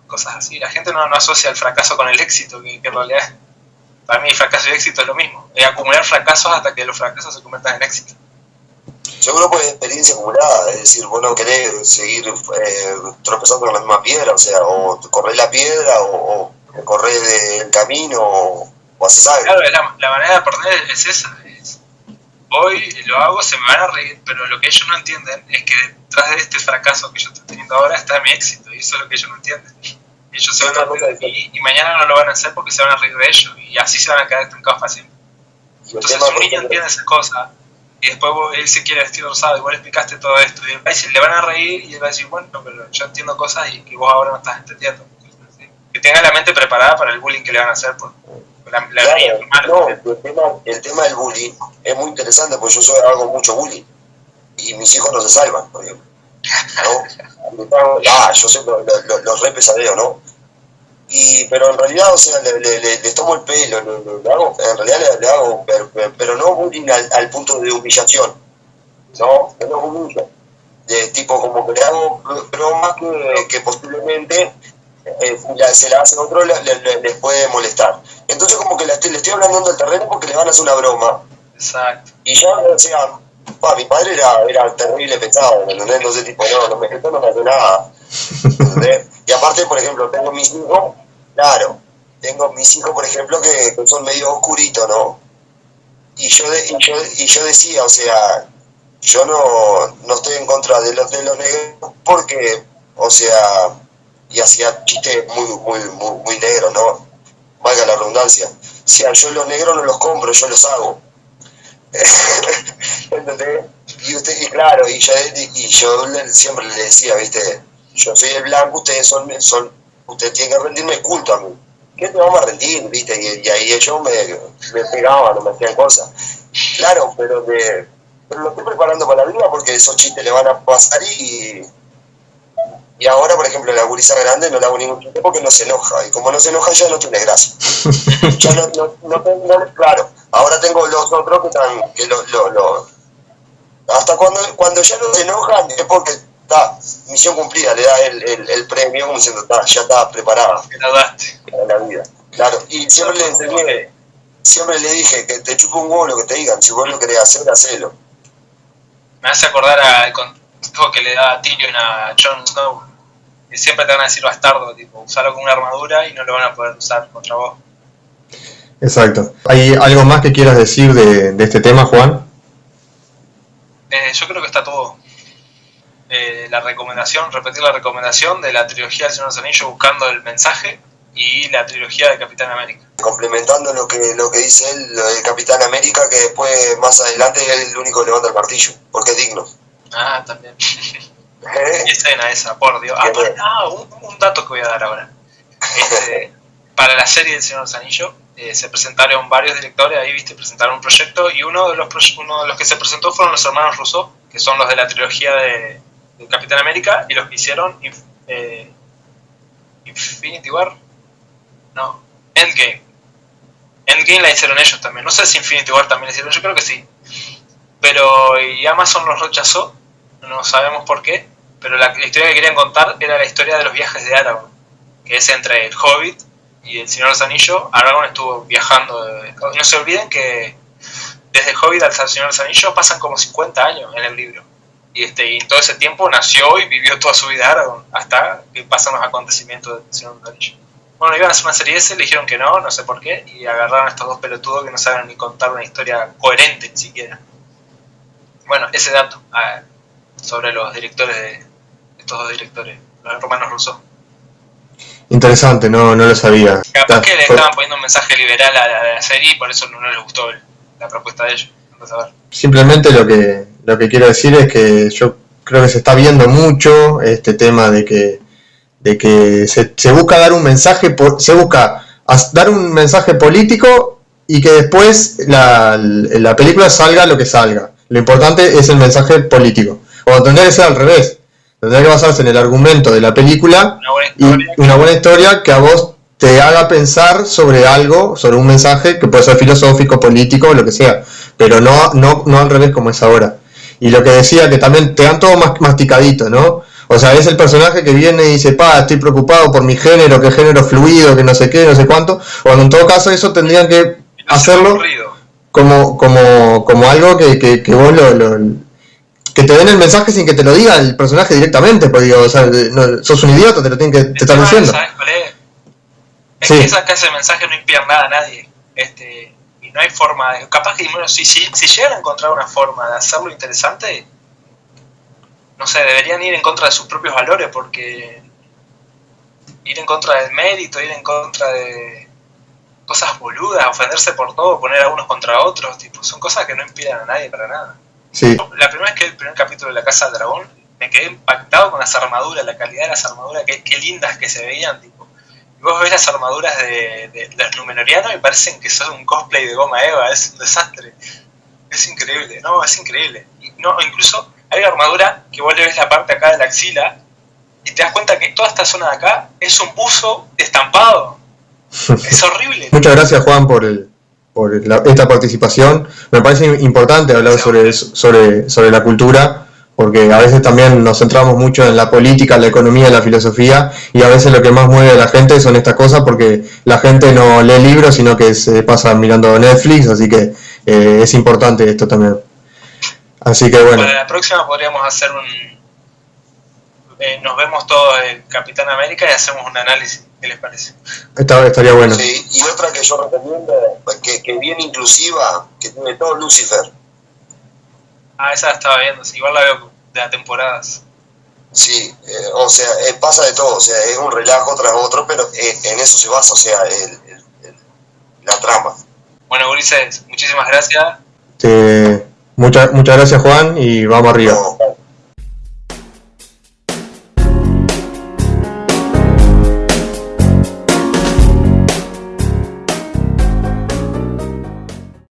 Cosas así. La gente no asocia el fracaso con el éxito, que en realidad para mí el fracaso y el éxito es lo mismo. Es acumular fracasos hasta que los fracasos se conviertan en éxito. Seguro por experiencia acumulada, es decir, vos no querés seguir tropezando con la misma piedra, o sea, o correr la piedra o correr del camino o haces algo. Claro, la manera de aprender es esa. Hoy lo hago, se me van a reír, pero lo que ellos no entienden es que detrás de este fracaso que yo estoy teniendo ahora está mi éxito, y eso es lo que ellos no entienden. Ellos se van a reír de mí y mañana no lo van a hacer porque se van a reír de ellos, y así se van a quedar estancados para siempre. Entonces un niño entiende esas cosas, y después él se quiere vestir rosado, y vos le explicaste todo esto, y le van a reír, y él va a decir, bueno, pero yo entiendo cosas y que vos ahora no estás entendiendo. Que tenga la mente preparada para el bullying que le van a hacer por la claro, no, el tema del bullying es muy interesante, porque yo hago mucho bullying y mis hijos no se salvan, por ejemplo, ¿no? Yo sé los re pesadeo, ¿no? pero en realidad, o sea, les tomo el pelo, le hago, en realidad le hago, pero no bullying al punto de humillación, no los humillo, de tipo como que le hago bromas que posiblemente se la hacen a otro, les puede molestar. Entonces como que le estoy hablando del terreno porque le van a hacer una broma. Exacto. Y ya, o sea, mi padre era terrible pesado, ¿me entendés? Entonces tipo, no me hace nada. ¿Entendés? Y aparte, por ejemplo, tengo mis hijos, claro, tengo mis hijos, por ejemplo, que son medio oscuritos, ¿no? Y yo decía, o sea, yo no estoy en contra de los negros porque, o sea, y hacía chistes muy negros, ¿no? Valga la redundancia. O sea, yo los negros no los compro, yo los hago. ¿Entendés? Y claro, y yo siempre le decía, ¿viste? Yo soy el blanco, ustedes tienen que rendirme culto a mí. ¿Qué te vamos a rendir, viste? Y ahí ellos me pegaban, me hacían cosas. Claro, pero lo estoy preparando para la vida porque esos chistes le van a pasar y ahora, por ejemplo, la gurisa grande no le hago ningún chiste porque no se enoja. Y como no se enoja, ya no tiene gracia. Ya claro. Ahora tengo los otros que están, hasta cuando ya no se enojan, es porque está, misión cumplida, le da el premio como diciendo, ya está preparada para la vida. Claro, y siempre le enseñé, siempre le dije que te chupa un huevo lo que te digan, si vos lo querés hacer, hacelo. Me hace acordar al consejo que le da Tyrion a Jon Snow, que siempre te van a decir bastardo, tipo, usarlo con una armadura y no lo van a poder usar contra vos. Exacto. ¿Hay algo más que quieras decir de este tema, Juan? Yo creo que está todo. Repetir la recomendación de la trilogía del Señor de los Anillos buscando el mensaje y la trilogía de Capitán América. Complementando lo que dice él, lo del Capitán América, que después más adelante es el único que levanta el martillo, porque es digno. Ah, también. Qué escena esa, por Dios. Un dato que voy a dar ahora. Para la serie del Señor de los Anillos se presentaron varios directores, ahí viste, presentaron un proyecto y uno de los que se presentó fueron los hermanos Russo, que son los de la trilogía de Capitán América y los que hicieron Infinity War, no, Endgame la hicieron ellos también, no sé si Infinity War también la hicieron, yo creo que sí, pero y Amazon los rechazó, no sabemos por qué, pero la historia que querían contar era la historia de los viajes de Aragorn, que es entre el Hobbit y el Señor de los Anillos. Aragorn estuvo viajando, no se olviden que desde el Hobbit al Señor de los Anillos pasan como 50 años en el libro. Y en todo ese tiempo nació y vivió toda su vida Aragorn, hasta que pasan los acontecimientos del Señor de los Anillos. Bueno, iban a hacer una serie S, le dijeron que no sé por qué, y agarraron a estos dos pelotudos que no saben ni contar una historia coherente ni siquiera. Bueno, ese dato sobre los directores estos dos directores, los hermanos Russo. Interesante, no lo sabía. Capaz que le estaban poniendo un mensaje liberal a la serie y por eso no les gustó la propuesta de ellos. Simplemente lo que quiero decir es que yo creo que se está viendo mucho este tema de que se busca dar un mensaje, se busca dar un mensaje político y que después la película salga lo que salga. Lo importante es el mensaje político. O tendría que ser al revés. Tendría que basarse en el argumento de la película y una buena historia que a vos te haga pensar sobre algo, sobre un mensaje que puede ser filosófico, político, lo que sea, pero no al revés como es ahora. Y lo que decía, que también te dan todo más masticadito, ¿no? O sea, es el personaje que viene y dice, estoy preocupado por mi género, que género fluido, que no sé qué, no sé cuánto. Cuando en todo caso eso tendrían que hacerlo como algo que vos que te den el mensaje sin que te lo diga el personaje directamente, porque digo, o sea, sos un idiota, te lo tienen que te están diciendo. ¿Sabes cuál es? Sí. Que ese mensaje no impide nada a nadie. Y no hay forma de, capaz que bueno, si llegan a encontrar una forma de hacerlo interesante, no sé, deberían ir en contra de sus propios valores, porque ir en contra del mérito, ir en contra de cosas boludas, ofenderse por todo, poner a unos contra otros, tipo, son cosas que no impiden a nadie para nada. Sí. La primera vez que vi el primer capítulo de La Casa del Dragón, me quedé impactado con las armaduras, la calidad de las armaduras, qué lindas que se veían, tipo. Y vos ves las armaduras de los Númenóreanos y parecen que son un cosplay de Goma Eva, es un desastre. Es increíble, es increíble. Incluso hay una armadura que vos le ves la parte acá de la axila y te das cuenta que toda esta zona de acá es un buzo estampado. Es horrible. Muchas gracias, Juan, por esta participación. Me parece importante hablar sobre la cultura, porque a veces también nos centramos mucho en la política, la economía, la filosofía, y a veces lo que más mueve a la gente son estas cosas, porque la gente no lee libros, sino que se pasa mirando Netflix, así que es importante esto también. Así que bueno. Para la próxima podríamos hacer nos vemos todos en Capitán América y hacemos un análisis. ¿Qué les parece? Estaría bueno. Sí, y otra que yo recomiendo, que es bien inclusiva, que tiene todo Lucifer. Esa la estaba viendo, igual la veo de las temporadas. Sí, o sea, pasa de todo, o sea, es un relajo tras otro, pero en eso se basa, o sea, la trama. Bueno, Ulises, muchísimas gracias. Muchas gracias, Juan, y vamos arriba. No.